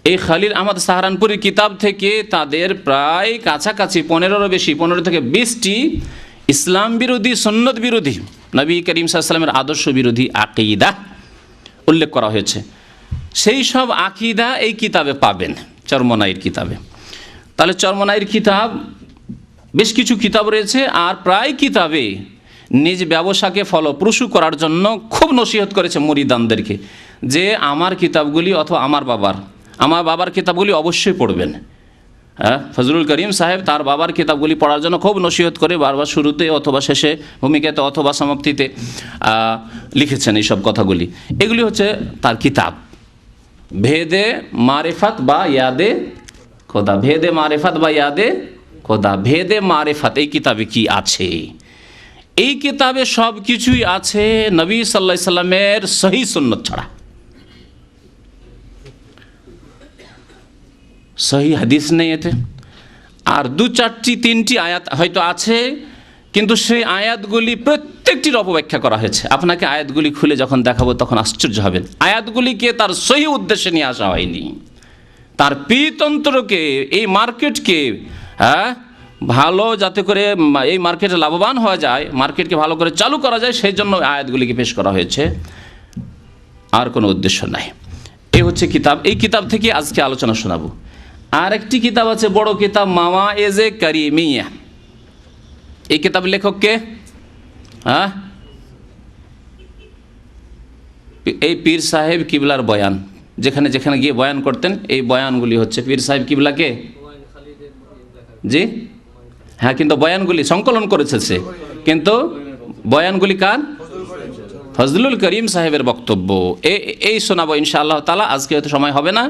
এই খলিল আহমদ সাহারানপুরীর কিতাব থেকে তাদের প্রায় কাছাকাছি 15 বেশি, 15 থেকে 20টি ইসলাম বিরোধী, সুন্নত বিরোধী, নবী করিম সাল্লাল্লাহু আলাইহি ওয়াসাল্লামের আদর্শ বিরোধী আকীদা উল্লেখ করা হয়েছে। সেই সব আকীদা এই কিতাবে পাবেন, চরমনাইয়ের কিতাবে। তাহলে চরমনাইয়ের কিতাব, বেশ কিছু কিতাব রয়েছে, আর প্রায় কিতাবে নিজ ব্যবসাকে ফলপ্রসূ করার জন্য খুব নসিহত করেছে মুরিদানদেরকে যে আমার কিতাবগুলি অথবা আমার বাবার কিতাবগুলি অবশ্যই পড়বেন। ফজলুল করিম সাহেব তার বাবার কিতাবগুলি পড়ার জন্য খুব নসিহত করে বারবার শুরুতে অথবা শেষে, ভূমিকাতে অথবা সমাপ্তিতে লিখেছেন এইসব কথাগুলি। এগুলি হচ্ছে তার কিতাব। ভেদে মারেফাত বা ইয়াদে খোদা, ভেদে মারেফাত বা ইয়াদে খোদা, ভেদে মারেফাত, এই কিতাবে কি আছে? এই কিতাবে সব কিছুই আছে নবী সাল্লাল্লাহু আলাইহি সাল্লামের সহি সুন্নত ছাড়া। সহি হাদিস নেই এতে। আর 2-4-3টি আয়াত হয়তো আছে, কিন্তু সেই আয়াতগুলি প্রত্যেকটির অপব্যাখ্যা করা হয়েছে। আপনাকে আয়াতগুলি খুলে যখন দেখাবো তখন আশ্চর্য হবেন। আয়াতগুলিকে তার সহি উদ্দেশ্যে নিয়ে আসা হয়নি, তার পীরতন্ত্রকে, এই মার্কেটকে ভালো যাতে করে এই মার্কেটে লাভবান হওয়া যায়, মার্কেটকে ভালো করে চালু করা যায়, সেই জন্য আয়াতগুলিকে পেশ করা হয়েছে, আর কোনো উদ্দেশ্য নাই। এই হচ্ছে কিতাব। এই কিতাব থেকে আজকে আলোচনা শোনাবো। আর একটি কিতাব আছে, বড় কিতাব, মাওয়ায়েজে কারিমিয়া। এই কিতাব লেখক কে? এই পীর সাহেব কিবলার বয়ান, যেখানে যেখানে গিয়ে বয়ান করতেন, এই বয়ানগুলি হচ্ছে পীর সাহেব কিবলাকে। জি হ্যাঁ, কিন্তু বয়ানগুলি সংকলন করেছে সে কিন্তু বয়ানগুলি কার? ফজলুল করিম সাহেবের বক্তব্য। এই শোনাবো ইনশাআল্লাহ তাআলা। আজকে হয়তো সময় হবে না,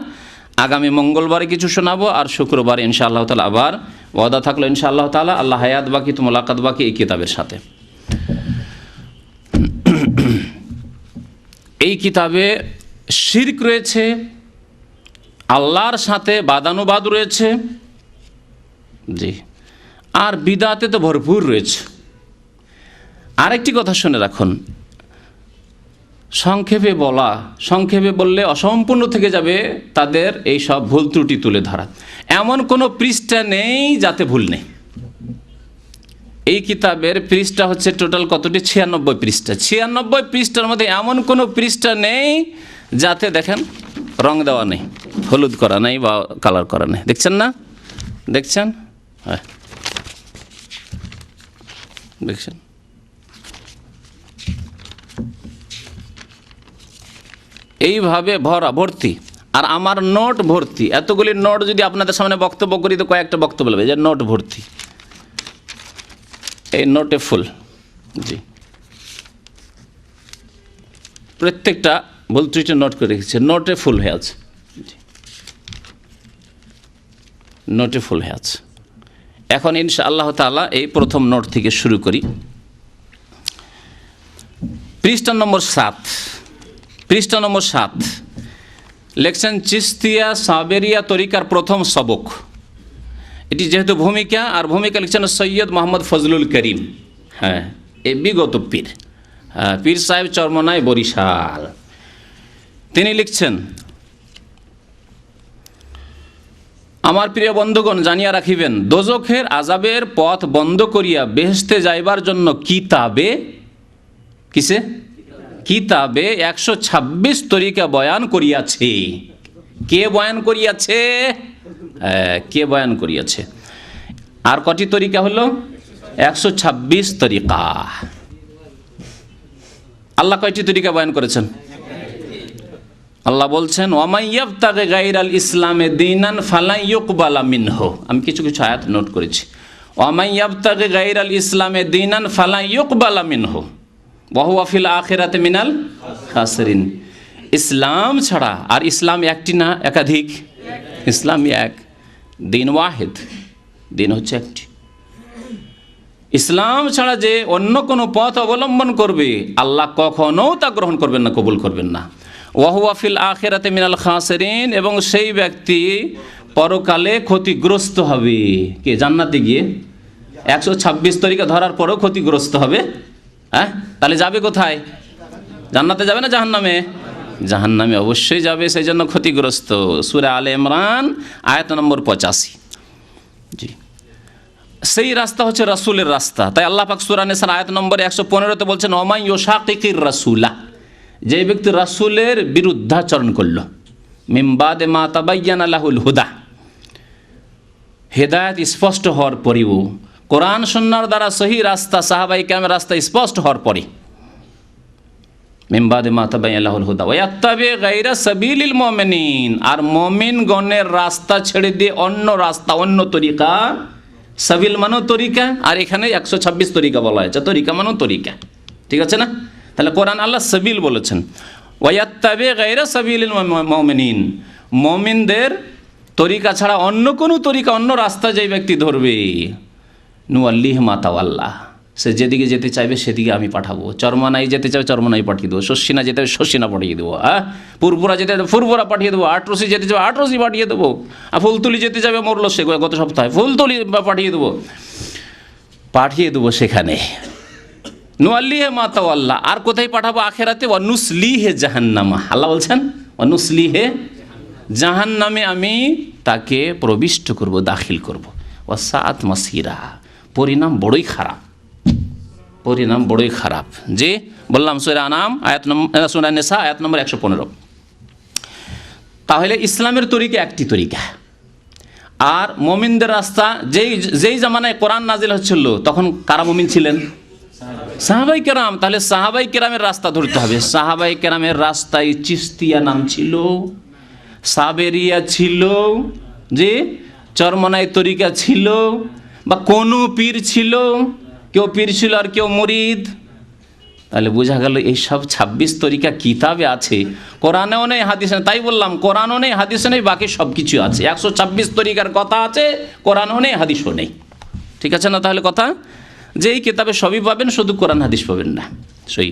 আগামী মঙ্গলবারে কিছু শোনাবো, আর শুক্রবারে ইনশাআল্লাহ তাআলা আবার ওয়াদা থাকলো ইনশাআল্লাহ তাআলা। আল্লাহ হায়াত বাকি তো মোলাকাত বাকি এই কিতাবের সাথে। এই কিতাবে শিরক রয়েছে, আল্লাহর সাথে বাদানুবাদ রয়েছে, জি, আর বিদাতে তো ভরপুর রয়েছে। আরেকটি কথা শুনে রাখুন, সংক্ষেপে বললে অসম্পূর্ণ থেকে যাবে তাদের এই সব ভুল ত্রুটি তুলে ধরা। এমন কোনো পৃষ্ঠা নেই যাতে ভুল নেই। এই কিতাবের পৃষ্ঠা হচ্ছে টোটাল কতটি? 96 পৃষ্ঠা। 96 পৃষ্ঠার মধ্যে এমন কোনো পৃষ্ঠা নেই যাতে দেখেন রং দেওয়া নেই, হলুদ করা নেই বা কালার করা নেই। দেখছেন না? দেখছেন? হ্যাঁ, দেখছেন। এইভাবে ভরা ভর্তি, আর আমার নোট ভর্তি। এতগুলি নোট যদি আপনাদের সামনে বক্তব্য করি তো কয়েকটা বক্তব্য বলবে যে নোট ভর্তি। এই নোটে ফুল, জি, প্রত্যেকটা ভুল ত্রুটি নোট করে রেখেছে, নোটে ফুল হয়ে আছে, নোটে ফুল হয়ে আছে। এখন ইনশাআল্লাহ তাআলা এই প্রথম নোট থেকে শুরু করি। পৃষ্ঠা নম্বর 7, পৃষ্ঠা নম্বর 7 লেখছেন চিস্তিয়া সাবেরিয়া তরিকার প্রথম সবক। এটি যেহেতু ভূমিকা, আর ভূমিকা লিখছেন সৈয়দ মোহাম্মদ ফজলুল করিম। হ্যাঁ, এই বিগত পীর, পীর সাহেব চরমনাই বরিশাল। তিনি লিখছেন, আমার প্রিয় বন্ধুগণ, জানিয়া রাখিবেন, দোজখের আযাবের পথ বন্ধ করিয়া বেহেশতে যাইবার জন্য কিতাবে, কিসে? কিতাবে 126 তরিকা বয়ান করিয়াছে। কে বয়ান করিয়াছে? কে বয়ান করিয়াছে? আর কটি তরিকা হলো? 126 তরিকা। আল্লাহ কয়টি তরিকা বয়ান করেছেন? আল্লাহ বলছেন, ওয়ামান ইয়াবতাগি গায়রাল ইসলামে দীনান ফালা ইউকবালা মিনহু। আমি কিছু কিছু আয়াত নোট করেছি। ওয়ামান ইয়াবতাগি গায়রাল ইসলামে দীনান ফালা ইউকবালা মিনহু ওয়া হুয়া ফিল আখিরাতি মিনাল খাসিরিন। ইসলাম ছাড়া, আর ইসলাম একটি না একাধিক, ইসলাম এক, দিন ওয়াহিদ, দিন হচ্ছে একটি। ইসলাম ছাড়া যে অন্য কোনো পথ অবলম্বন করবে আল্লাহ কখনো তা গ্রহণ করবেন না, কবুল করবেন না। ওয়া হুয়া ফিল আখিরাতি মিনাল খাসিরিন, এবং সেই ব্যক্তি পরকালে ক্ষতিগ্রস্ত হবে। কে? জান্নাতে গিয়ে 126 তরিকা ধরার পরেও ক্ষতিগ্রস্ত হবে। হ্যাঁ, তাহলে যাবে কোথায়? জান্নাতে যাবে না জাহান্নামে? জাহান্নামে অবশ্যই যাবে, সেই জন্য ক্ষতিগ্রস্ত। সূরা আলে ইমরান আয়াত নম্বর 85। জি, সেই রাস্তা হচ্ছে রাসূলের রাস্তা। তাই আল্লাহ পাক সূরা নিসার আয়াত নম্বর 115-তে বলছেন, ওয়ামান ইউশাকিকির রাসূলা, যে ব্যক্তি রাসূলের বিরুদ্ধাচরণ করল, মিন বাদে মা তাবায়্যানা লাহুল হুদা, হেদায়েত স্পষ্ট হওয়ার পরেও, কোরআন সুন্নাহর দ্বারা সহি রাস্তা, সাহাবায়ে কেরামের রাস্তা স্পষ্ট হওয়ার পরে, মিন বাদে মা তাবায়্যানা লাহুল হুদা ওয়া ইয়াত্তাবি গায়রা সাবিলিল মুমিনিন, আর মুমিনগণের রাস্তা ছেড়ে দিয়ে অন্য রাস্তা, অন্য তরিকা, সাবিল মানো তরিকা, আর এখানে 126 তরিকা বলা হয়েছে, তরিকা মানো তরিকা, ঠিক আছে না? তাহলে কোরআন আল্লাহ সাবিল বলেছেন, ওয়া ইয়াত্তাবি গায়রা সাবিলিল মুমিনিন, মুমিনদের তরিকা ছাড়া অন্য কোনো তরিকা, অন্য রাস্তা যেই ব্যক্তি ধরবে, নুয়াল্লিহি মা তাওয়াল্লা, সে যেদিকে যেতে চাইবে সেদিকে আমি পাঠাবো। চরমনাই যেতে চাইবে চরমনাই পাঠিয়ে দেবো, শস্যিনা যেতে হবে শস্যিনা পাঠিয়ে দেবো, পুরপুরা যেতে যাবে পুরপুরা পাঠিয়ে দেবো, আটরসি যেতে যাবে আটরসি পাঠিয়ে দেবো, আর ফুলতুলি যেতে যাবে মরলো সে গত সপ্তাহে, ফুলতুলি পাঠিয়ে দেবো সেখানে। নুয়াল্লিহি মা তাওয়াল্লা, আর কোথায় পাঠাবো? আখিরাতে। ওয়া নুসলিহি জাহান্নামা, আল্লাহ বলছেন ওয়া নুসলিহি জাহান্নামে আমি তাকে প্রবিষ্ট করব, দাখিল করব। ওয়া সাআত মাসিরা, পরিণাম বড়ই খারাপ, পরিণাম বড়ই খারাপ। যে বললাম সূরা আনাম আয়াত নম্বর, সূরা নিসা আয়াত নম্বর 115। তাহলে ইসলামের তরিকা একটি তরিকা, আর মুমিনদের রাস্তা, যেই জামানায় কোরআন নাজিল হচ্ছিল তখন কারা মুমিন ছিলেন? সাহাবাই কেরাম। তাহলে সাহাবাই কেরামের রাস্তা ধরতে হবে। সাহাবাই কেরামের রাস্তায় চিস্তিয়া নাম ছিল, সাবেরিয়া ছিল, যে চরমনাই তরিকা ছিল, বা কোনো পীর ছিল, কেউ পীর ছিল আর কেউ মুরিদ। তাহলে বোঝা গেল এইসব 26 তরিকা কিতাবে আছে, কোরআনেও নেই, হাদিসে নেই। তাই বললাম কোরআনও নেই, হাদিসে নেই, বাকি সব কিছু আছে। 126 তরিকার কথা আছে, কোরআনও নেই, হাদিসও নেই। ঠিক আছে না? তাহলে কথা যে এই কিতাবে সবই পাবেন, শুধু কোরআন হাদিস পাবেন না। সই।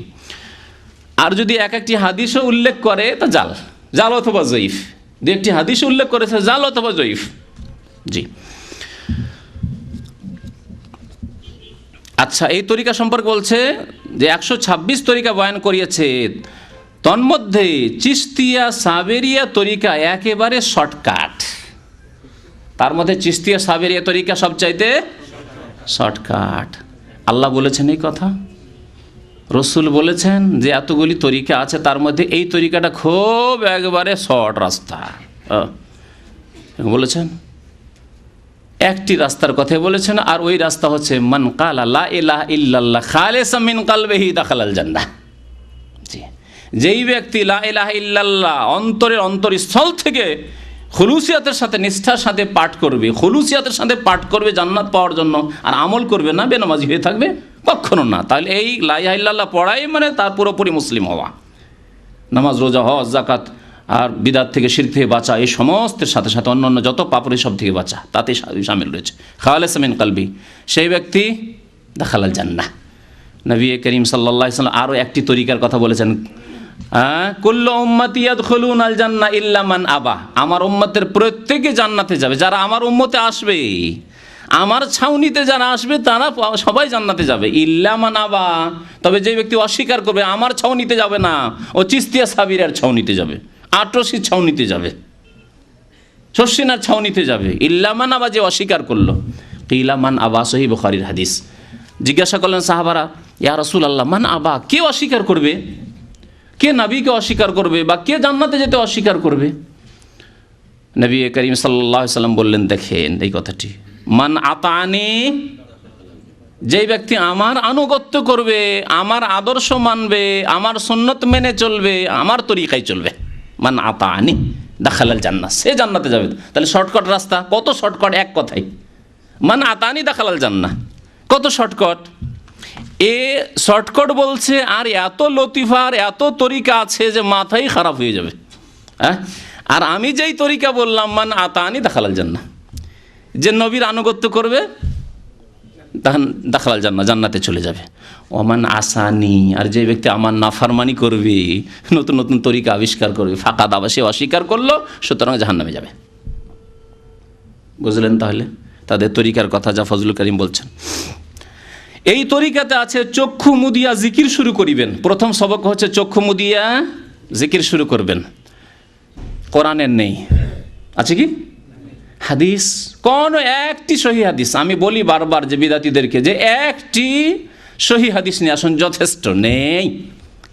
আর যদি এক একটি হাদিসও উল্লেখ করে তা জাল, জাল অথবা জয়ীফ। দু একটি হাদিস উল্লেখ করেছে জাল অথবা জয়ীফ। জি, আচ্ছা, এই তরিকা সম্পর্কে বলছে যে 126 তরিকা বয়ান করিয়েছে, তন্মধ্যে চিশতিয়া সাবেরিয়া তরিকা একেবারে শর্টকাট। তার মধ্যে চিশতিয়া সাবেরিয়া তরিকা সবচাইতে শর্টকাট। আল্লাহ বলেছেন এই কথা, রসুল বলেছেন যে এতগুলি তরিকা আছে, তার মধ্যে এই তরিকাটা খুব একবারে শর্ট রাস্তা বলেছেন। একটি রাস্তার কথাই বলেছেন, আর ওই রাস্তা হচ্ছে মান কালা লা ইলাহা ইল্লাল্লাহ খালিসাম মিন কলবিহি দাখালাল জান্নাহ। জি, যেই ব্যক্তি লা ইলাহা ইল্লাল্লাহ অন্তরের অন্তরস্থল থেকে খুলুসিয়াতের সাথে, নিষ্ঠার সাথে পাঠ করবে, খুলুসিয়াতের সাথে পাঠ করবে জান্নাত পাওয়ার জন্য, আর আমল করবে না, বেনামাজি হয়ে থাকবে কখনো না। তাহলে এই লা ইলাহা ইল্লাল্লাহ পড়াই মানে তার পুরোপুরি মুসলিম হওয়া। নামাজ, রোজা, হজ, যাকাত আর বিদাত থেকে, শিরক থেকে বাঁচা, এই সমস্তের সাথে সাথে অন্যান্য যত পাপের সব থেকে বাঁচা, তাতে শামিল রয়েছে খালিস মিন কলবি। সেই ব্যক্তি দাখালাল জান্নাহ। নবী করিম সাল্লাল্লাহু আলাইহি ওয়াসাল্লাম আরও একটি তরিকার কথা বলেছেন, কুল্লু উম্মতি ইয়াদখুলুনাল জান্নাহ ইল্লা মান আবা। আমার উম্মতের প্রত্যেকে জান্নাতে যাবে, যারা আমার উম্মতে আসবে, আমার ছাউনিতে যারা আসবে তারা সবাই জান্নাতে যাবে, ইল্লা মান আবা। তবে যে ব্যক্তি অস্বীকার করবে, আমার ছাউনিতে যাবে না, ও চিশতিয়া সাবিরার ছাউনিতে যাবে, আটরশির ছাউনিতে যাবে, শর্ষিনার ছাউনিতে যাবে। ইল্লা মান আবা, যে অস্বীকার করলো। কিলা মান আবা, সহিহ বুখারীর হাদিস। জিজ্ঞাসা করলেন সাহাবারা, ইয়া রাসূলুল্লাহ, মান আবা, কে অস্বীকার করবে, কে নবীকে অস্বীকার করবে, বা কে জান্নাতে যেতে অস্বীকার করবে? নবী করিম সাল্লাল্লাহু আলাইহি ওয়াসাল্লাম বললেন, দেখেন এই কথাটি, মান আতানি, যেই ব্যক্তি আমার আনুগত্য করবে, আমার আদর্শ মানবে, আমার সুন্নত মেনে চলবে, আমার তরিকায় চলবে, মান আতানি দাখালাল জান্নাহ, সে জান্নাতে যাবে। তাহলে শর্টকাট রাস্তা, কত শর্টকাট, এক কথাই মান আতানি দাখালাল জান্নাহ, কত শর্টকাট। এ শর্টকাট বলছে, আর এত লতিফা আর এত তরিকা আছে যে মাথাই খারাপ হয়ে যাবে। হ্যাঁ, আর আমি যেই তরিকা বললাম, মান আতানি দাখালাল জান্নাহ, যে নবীর আনুগত্য করবে দাখালাল জান্নাহ, জান্নাতে চলে যাবে। ওমান আসানি, আর যে ব্যক্তি আমার নাফরমানি করবে, নতুন নতুন তরিকা আবিষ্কার করবে, ফাঁকা দাবা, সে অস্বীকার করলো, সুতরাং জাহান্নামে যাবে। বুঝলেন তাহলে তাদের তরিকার কথা, যা ফজলুল করিম বলছেন। এই তরিকাতে আছে চক্ষু মুদিয়া জিকির শুরু করিবেন। প্রথম সবক হচ্ছে চক্ষু মুদিয়া জিকির শুরু করবেন। কোরআনের নেই, আছে কি? হাদিস, কোন একটি সহি হাদিস, আমি বলি বারবার যে বিদাতীদেরকে, যে একটি সহি হাদিস নিয়ে আসুন, যথেষ্ট নেই।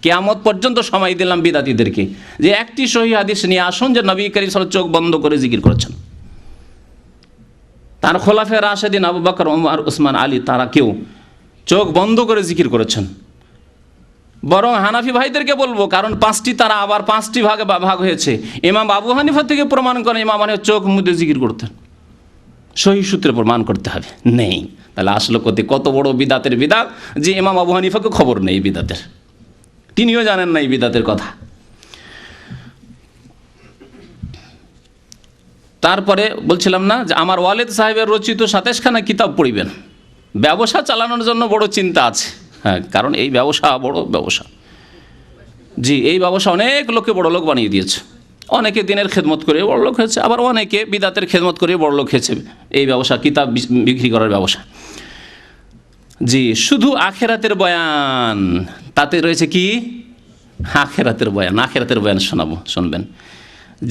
কিয়ামত পর্যন্ত সময় দিলাম বিদাতীদেরকে, যে একটি সহি হাদিস নিয়ে আসুন যে নবী করিম সাল্লাল্লাহু আলাইহি ওয়াসাল্লাম চোখ বন্ধ করে জিকির করেছেন। তার খোলাফায়ে রাশেদিন আবু বকর, ওমর, উসমান, আলী, তারা কেউ চোখ বন্ধ করে জিকির করেছেন। বরং হানাফি ভাইদেরকে বলবো, কারণ পাঁচটি, তারা আবার পাঁচটি ভাগে ভাগ হয়েছে। ইমাম আবু হানিফা থেকে প্রমাণ করেন ইমাম হানিফা চোখ মুদে জিকির করতেন, সহি সূত্রে প্রমাণ করতে হবে, নেই। তাহলে আসলে কত বড় বিদাতের বিদাত, যে ইমাম আবু হানিফাকে খবর নেই বিদাতের, তিনিও জানেন না এই বিদাতের কথা। তারপরে বলছিলাম না যে আমার ওয়ালিদ সাহেবের রচিত 27খানা কিতাব পড়িবেন। ব্যবসা চালানোর জন্য বড় চিন্তা আছে, হ্যাঁ, কারণ এই ব্যবসা বড় ব্যবসা। জি, এই ব্যবসা অনেক লোককে বড় লোক বানিয়ে দিয়েছে। অনেকে দিনের খেদমত করে বড় লোক হয়েছে, আবার অনেকে বিদাতের খেদমত করে বড় লোক হয়েছে। এই ব্যবসা, কিতাব বিক্রি করার ব্যবসা। জি, শুধু আখেরাতের বয়ান, তাতে রয়েছে কি? আখেরাতের বয়ান। আখেরাতের বয়ান শোনাবো, শুনবেন।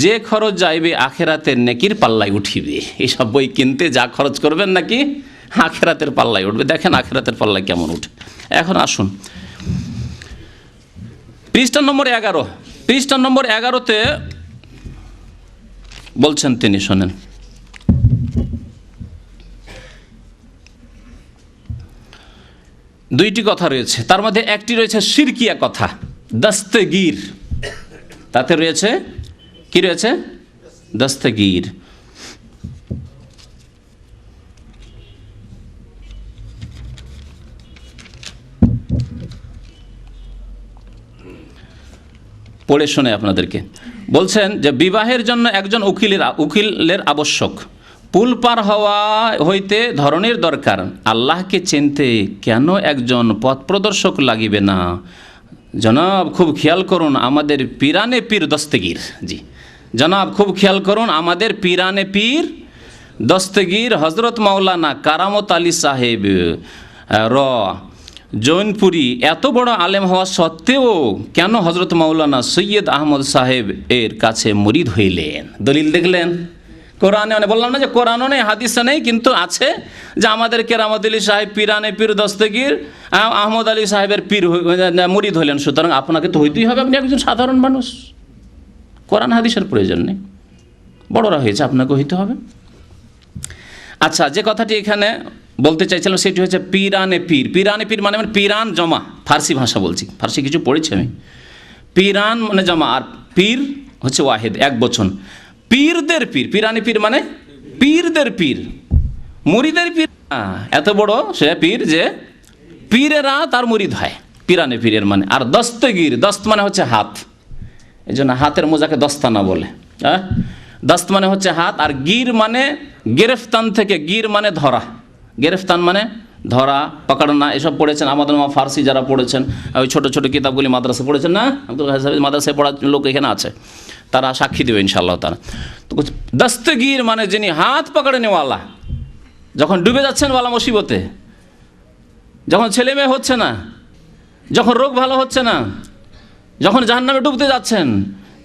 যে খরচ যাইবে আখেরাতের নেকির পাল্লায় উঠিবে। এইসব বই কিনতে যা খরচ করবেন নাকি আখেরাতের পাল্লায় উঠবে। দেখেন আখেরাতের পাল্লায় কেমন উঠে। এখন আসুন পৃষ্ঠা নম্বর 11। পৃষ্ঠা নম্বর 11-তে বলছেন তিনি, শোনেন। দুইটি কথা রয়েছে, তার মধ্যে একটি রয়েছে শিরকিয়া কথা, দস্তগীর। তাতে রয়েছে কি? রয়েছে দস্তগীর। পড়ে শোনে আপনাদেরকে। বলছেন যে বিবাহের জন্য একজন উকিলের আবশ্যক, পুল পার হওয়া হইতে ধরনের দরকার, আল্লাহকে চিনতে কেন একজন পথ প্রদর্শক লাগিবে না? জনাব খুব খেয়াল করুন, আমাদের পীরানে পীর দস্তগীর, জি জনাব খুব খেয়াল করুন, আমাদের পীরানে পীর দস্তগীর হজরত মাওলানা কারামত আলী সাহেব জৈনপুরি এত বড় আলেম হওয়া সত্ত্বেও কেন হজরত মাওলানা সৈয়দ আহমদ সাহেব এর কাছে মুরিদ হইলেন? দলিল দেখলেন? কোরআনে বললাম না যে কোরআনও নেই, হাদিসে নেই, কিন্তু আছে যে আমাদের কেরামত আলী সাহেব পীরানে পীর দস্তগীর আহমদ আলী সাহেবের পীর মুরিদ হইলেন। সুতরাং আপনাকে তো হইতেই হবে, আপনি একজন সাধারণ মানুষ, কোরআন হাদিসের প্রয়োজন নেই, বড়রা হয়েছে, আপনাকে হইতে হবে। আচ্ছা, যে কথাটি এখানে বলতে চাইছিলাম সেটি হচ্ছে পীরানে পীর। পীরানে পীর মানে পীরান জমা, ফার্সি ভাষা বলছি, ফার্সি কিছু পড়েছি আমি। পীরান মানে জমা, আর পীর হচ্ছে ওয়াহেদ, এক বচন। পীরদের পীর, পীরানে পীর মানে পীরদের পীর, মুরিদের পীর। এত বড় সে পীর যে পীরেরা তার মুরিদ হয়, পীরানে পীরের মানে। আর দস্তগীর, দস্ত মানে হচ্ছে হাত, এই জন্য হাতের মোজাকে দস্তানা বলে। দস্ত মানে হচ্ছে হাত, আর গির মানে গেরেফতান থেকে, গির মানে ধরা, গেরেফতান মানে ধরা, পকড়না, এসব পড়েছেন আমাদের ফার্সি যারা পড়েছেন, ওই ছোটো ছোটো কিতাবগুলি মাদ্রাসা পড়েছেন না, আব্দুল হাই সাহেব মাদ্রাসায় পড়ার লোক এখানে আছে, তারা সাক্ষী দেবে ইনশাআল্লাহ তারা। তো দস্তগীর মানে যিনি হাত পকড়ে নেওয়ালা, যখন ডুবে যাচ্ছেন ওয়ালা মুসিবতে, যখন ছেলে মেয়ে হচ্ছে না, যখন রোগ ভালো হচ্ছে না, যখন জাহান্নামে ডুবতে যাচ্ছেন,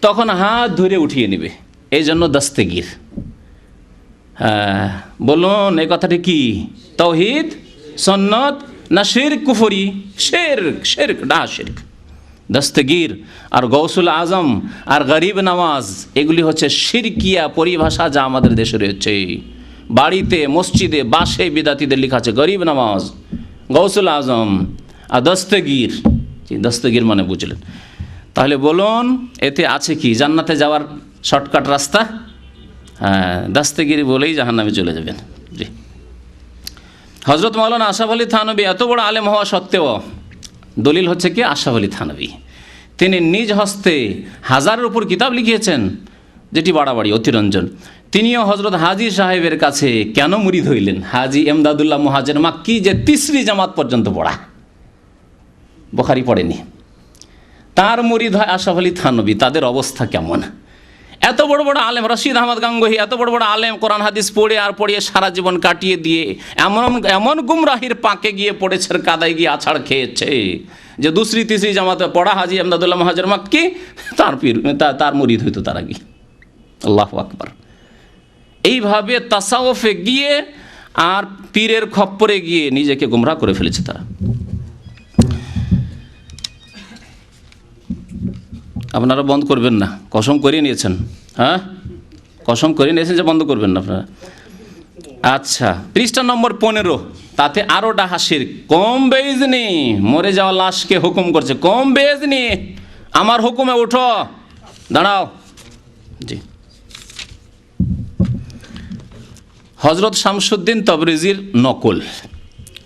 তখন হাত ধরে উঠিয়ে নেবে, এই জন্য দস্তগীর। হ্যাঁ বলুন, এই কথাটি কি তাওহীদ সুন্নাত না শিরক কুফরি? শিরক, শিরক না শিরক। দস্তগীর আর গৌসুল আজম আর গরিব নামাজ, এগুলি হচ্ছে শিরকিয়া পরিভাষা যা আমাদের দেশে রয়েছে। বাড়িতে মসজিদে বাসে বিদাতিদের লেখা আছে গরিব নামাজ, গৌসুল আজম আর দস্তগীর। দস্তগীর মানে বুঝলেন? তাহলে বলুন এতে আছে কি জান্নাতে যাওয়ার শর্টকাট রাস্তা? হ্যাঁ, দস্তগীরি বলেই জাহান্নামে চলে যাবেন। জি। হজরত মাওলানা আশরাফ আলী থানভী এত বড় আলেম হওয়া সত্ত্বেও, দলিল হচ্ছে কি আশরাফ আলী থানভী, তিনি নিজ হস্তে 1000-এর উপর কিতাব লিখিয়েছেন, যেটি বাড়াবাড়ি অতিরঞ্জন। তিনিও হজরত হাজি সাহেবের কাছে কেন মুরিদ হইলেন? হাজি এমদাদুল্লাহ মুহাজির মাক্কি যে তিসরি জামাত পর্যন্ত পড়া, বুখারী পড়েনি, তার মুরিদ হয় আশরাফ আলী থানভী। তাদের অবস্থা কেমন? এত বড় বড় আলেম, রশিদ আহমদ গাঙ্গুহি এত বড় বড় আলেম, কোরআন হাদিস পড়ে আর পড়িয়ে সারা জীবন কাটিয়ে দিয়ে এমন গুমরাহির পাকে গিয়ে পড়েছে, কাদায় গিয়ে আছাড় খেয়েছে যে দুসরি তিসরি জামাতে পড়া হাজি এমদাদুল্লাহ মুহাজির মাক্কি তার পীর, তার মুরিদ হইতো তার আগে। আল্লাহু আকবার। এইভাবে তাসাউফে গিয়ে আর পীরের খপ্পরে গিয়ে নিজেকে গুমরাহ করে ফেলেছে তারা। আপনারা বন্ধ করবেন না, কসম করে নিয়েছেন? হ্যাঁ, কসম করে নিয়েছেন যে বন্ধ করবেন না আপনারা। আচ্ছা, পৃষ্ঠা নম্বর 15, তাতে আরও ডাহা শিরক। কম বেইজনি, মরে যাওয়া লাশকে হুকুম করছে, কম বেইজনি আমার হুকুমে উঠো, দাঁড়াও। জি। হজরত শামসুদ্দিন তাবরিজির নকল।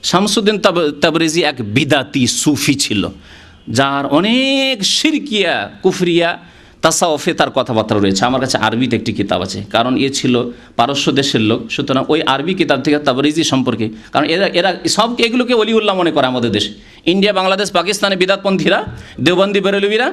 শামসুদ্দিন তাবরিজি এক বিদাতি সুফি ছিল, যার অনেক শিরকিয়া কুফরিয়া তাসাউফে তার কথাবার্তা রয়েছে। আমার কাছে আরবিতে একটি কিতাব আছে, কারণ এ ছিল পারস্য দেশের লোক, সুতরাং ওই আরবি কিতাব থেকে তাবরিজি সম্পর্কে, কারণ এরা সব এগুলোকে ওলিউল্লাহ মনে করে আমাদের দেশে, ইন্ডিয়া, বাংলাদেশ, পাকিস্তানে বিদাতপন্থীরা, দেওবন্দি, বেরেলভিরা,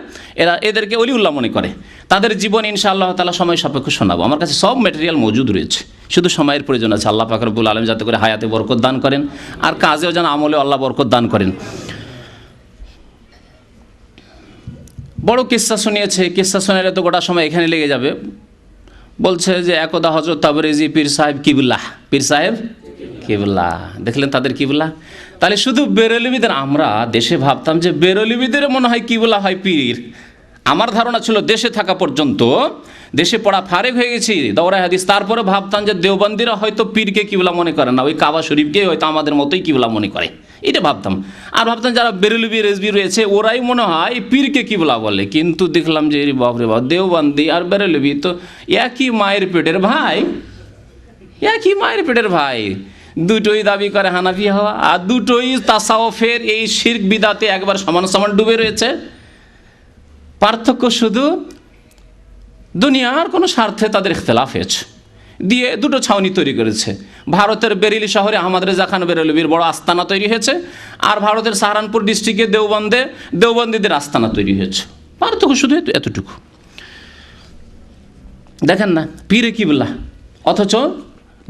এদেরকে ওলিউল্লাহ মনে করে। তাদের জীবন ইনশাআল্লাহ তাআলা সময় সাপেক্ষ শোনাবো। আমার কাছে সব ম্যাটেরিয়াল মজুদ রয়েছে, শুধু সময়ের প্রয়োজন আছে। আল্লাহ পাক রব্বুল আলামিন যাতে করে হায়াতে বরকত দান করেন, আর কাজেও যেন আমলেও আল্লাহ বরকত দান করেন। বড় কিস্সা শুনিয়েছে, কিস্সা শোনালে তো গোটা সময় এখানে লেগে যাবে। বলছে যে একদা হজরত তাবরিজি পীর সাহেব কিবলা, পীর সাহেব কিবলা, দেখলেন তাদের কিবলা। তাহলে শুধু বেরেলভিদের, আমরা দেশে ভাবতাম যে বেরেলভিদের মনে হয় কিবলা হয় পীর। আমার ধারণা ছিল দেশে থাকা পর্যন্ত, দেশে পড়া ফারেক হয়ে গেছি দওরায়ে হাদিস, তারপরে ভাবতাম যে দেওবন্দিরা হয়তো পীরকে কিবলা মনে করে না, ওই কাবা শরীফকে হয়তো আমাদের মতোই কিবলা মনে করে, এটা ভাবতাম। আর ভাবতাম যারা বেরেলভি রেজভি রয়েছে ওরাই মনে হয় পীরকে কিবলা বলে। কিন্তু দেখলাম যে বাপরে বাপ, দেওবন্দি আর বেরেলভি তো একই মায়ের পেটের ভাই, একই মায়ের পেটের ভাই। দুটোই দাবি করে হানাফি হওয়া, আর দুটোই তাসাউফের এই শিরক বিদাতে একবার সমান সমান ডুবে রয়েছে। পার্থক্য শুধু দুনিয়ার কোনো স্বার্থে তাদের ইখতিলাফ হয়েছে, দিয়ে দুটো ছাউনি তৈরি করেছে। ভারতের বেরেলি শহরে আহমদ রেজা খান বেরেলভির বড় আস্তানা তৈরি হয়েছে, আর ভারতের সাহারানপুর ডিস্ট্রিক্টে দেওবন্দিদের আস্তানা তৈরি হয়েছে। পার্থক্য শুধু এতটুকু। দেখেন না, পীরে কিবলা, অথচ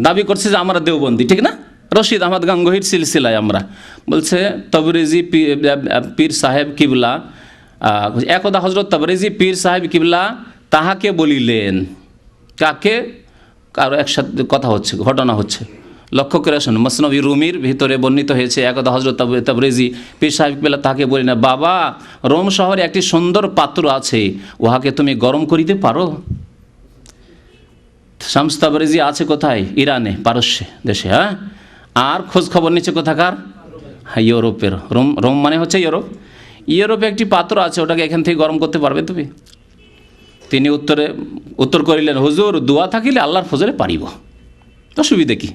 দাবি করছে যে আমরা দেওবন্দি, ঠিক না? রশিদ আহমদ গাঙ্গোহির সিলসিলায় আমরা বলছে তবরেজি পীর সাহেব কিবলা, একদা হজরত তবরেজি পীর সাহেব কিবলা তাহাকে বলিলেন, কাকে? কারো একসাথে কথা হচ্ছে, ঘটনা হচ্ছে, লক্ষ্য করে আসুন। মসনবী রুমির ভিতরে বর্ণিত হয়েছে, একদা হজরত তবরেজি পীর সাহেব কিবলা তাহাকে বলিলেন, বাবা, রোম শহরে একটি সুন্দর পাত্র আছে, উহাকে তুমি গরম করিতে পারো? শামস তাবরেজি আছে কোথায়? ইরানে, পারস্যে দেশে। হ্যাঁ, আর খোঁজ খবর নিচ্ছে কোথাকার? হ্যাঁ, ইউরোপের। রোম মানে হচ্ছে ইউরোপে একটি পাত্র আছে, ওটাকে এখান থেকে গরম করতে পারবে তুমি? তিনি উত্তর করিলেন, হুজুর, দোয়া থাকিলে আল্লাহর ফজলে পারিব, অসুবিধা কি?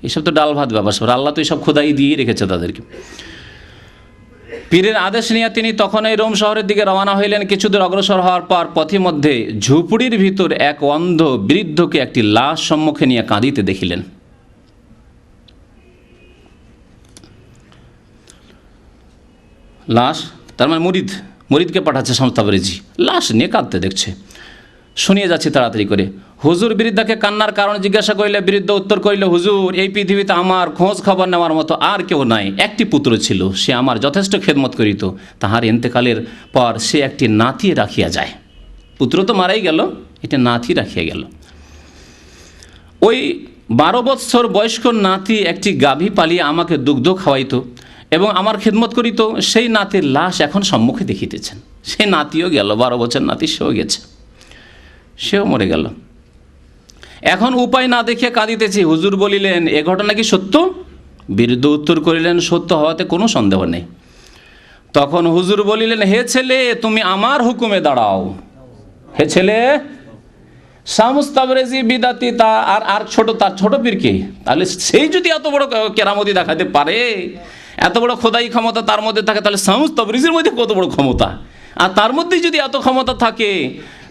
এইসব তো ডাল ভাত ব্যাপার, আল্লাহ তো এইসব খোদাই দিয়ে রেখেছে তাদেরকে। পীরের আদেশ নিয়ে তিনি তখন এই রোম শহরের দিকে রওনা হইলেন। কিছুদূর অগ্রসর হওয়ার পর পথি মধ্যে ঝুপড়ির ভিতর এক অন্ধ বৃদ্ধকে একটি লাশ সম্মুখে নিয়ে কাঁদিতে দেখিলেন। লাশ, তার মানে মুরিদকে পাঠাচ্ছে শামস তাবরেজি, লাশ নিয়ে কাঁদতে দেখছে। শুনিয়ে যাচ্ছে তাড়াতাড়ি করে। হুজুর বৃদ্ধাকে কান্নার কারণ জিজ্ঞাসা করিলে বৃদ্ধ উত্তর করিল, হুজুর, এই পৃথিবীতে আমার খোঁজ খবর নেওয়ার মতো আর কেউ নাই। একটি পুত্র ছিল, সে আমার যথেষ্ট খেদমত করিত। তাহার ইন্তেকালের পর সে একটি নাতি রাখিয়া যায়। পুত্র তো মারাই গেল, এটা নাতি রাখিয়া গেল। ওই 12 বৎসর বয়স্ক নাতি একটি গাভী পালিয়ে আমাকে দুগ্ধ খাওয়াইত এবং আমার খেদমত করিত। সেই নাতির লাশ এখন সম্মুখে দেখিতেছেন। সেই নাতিও গেল, 12 বছর নাতি, সেও গেছে, সেও মরে গেল। এখন উপায় না দেখিয়া কাঁদিতেছি। হুজুর বলিলেন, এ ঘটনা কি সত্য? বৃদ্ধ উত্তর করিলেন, সত্য হওয়াতে কোনো সন্দেহ নেই। তখন হুজুর বলিলেন, হে ছেলে, তুমি আমার হুকুমে দাঁড়াও। হে ছেলে, শামস তাবরেজি বিদাতি, আর তার ছোট পীর কে? তাহলে সেই যদি এত বড় কেরামতি দেখাতে পারে, এত বড় খোদাই ক্ষমতা তার মধ্যে থাকে, তাহলে শামস তাবরেজির মধ্যে কত বড় ক্ষমতা? আর তার মধ্যে যদি এত ক্ষমতা থাকে,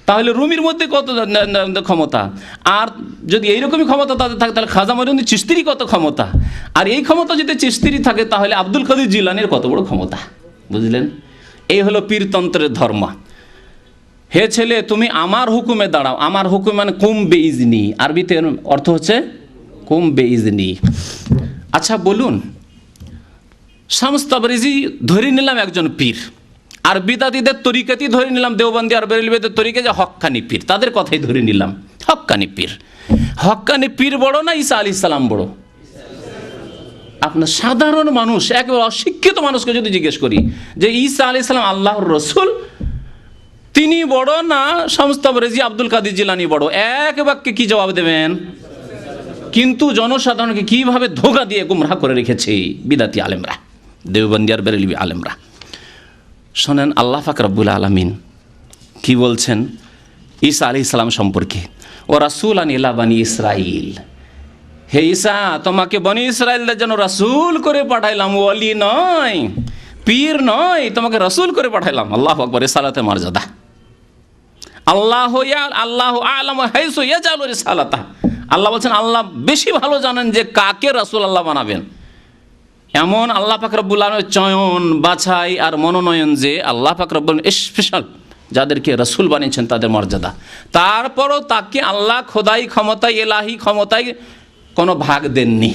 তাহলে রুমির মধ্যে কত ক্ষমতা? আর যদি এইরকমই ক্ষমতা তাদের থাকে, তাহলে খাজা মঈনুদ্দিন চিশতির কত ক্ষমতা? আর এই ক্ষমতা যদি চিশতির থাকে, তাহলে আব্দুল কাদের জিলানীর কত বড় ক্ষমতা? বুঝলেন? এই হলো পীরতন্ত্রের ধর্ম। হে ছেলে, তুমি আমার হুকুমে দাঁড়াও। আমার হুকুম মানে কুম বেইজনি, আরবিতে অর্থ হচ্ছে কুম বেইজনি। আচ্ছা বলুন, শামস তাবরেজি ধরে নিলাম একজন পীর, আর বিদাতীদের তরিকাতেই ধরে নিলাম, দেওবন্দি আর বেরেলভিদের তরিকা যে হক্কানি পীর, তাদের কথাই ধরে নিলাম হক্কানি পীর। হক্কানি পীর বড় না ঈসা আলাইহিস সালাম বড়? আপনার সাধারণ মানুষ, একেবারে অশিক্ষিত মানুষকে যদি জিজ্ঞেস করি যে ঈসা আলাইহিস সালাম আল্লাহর রসুল, তিনি বড় না শামস তাবরেজি আব্দুল কাদের জিলানী বড়? এক বাক্যে কি জবাব দেবেন? কিন্তু জনসাধারণকে কিভাবে ধোঁকা দিয়ে গুমরাহ করে রেখেছে বিদাতি আলেমরা, দেওবন্দি আর বেরেলভি আলেমরা। শোনেন, আল্লাহ পাক রব্বুল আলামিন কি বলছেন ঈসা আলাইহিস সালাম সম্পর্কে? ও রাসূলান ইলা বানি ইসরাইল, হে ঈসা, তোমাকে বনি ইসরাইলদের জন্য রাসূল করে পাঠাইলাম, ওলি নয়, পীর নয়, তোমাকে রাসূল করে পাঠাইলাম। আল্লাহু আকবার, রিসালাতে মর্যাদা। আল্লাহ আ'লামু হাইসু ইয়াজআলু রিসালাতা। আল্লাহ বলছেন, আল্লাহ বেশি ভালো জানেন যে কাকে রাসূল আল্লাহ বানাবেন। এমন আল্লাহ পাক রব্বুল আলামিনের চয়ন, বাছাই আর মনোনয়ন যে আল্লাহ পাক রব্বুল স্পেশাল যাদেরকে রাসূল বানিয়েছেন তাদের মর্যাদা। তারপরও তাকে আল্লাহ খোদাই ক্ষমতায়, এলাহি ক্ষমতায় কোনো ভাগ দেননি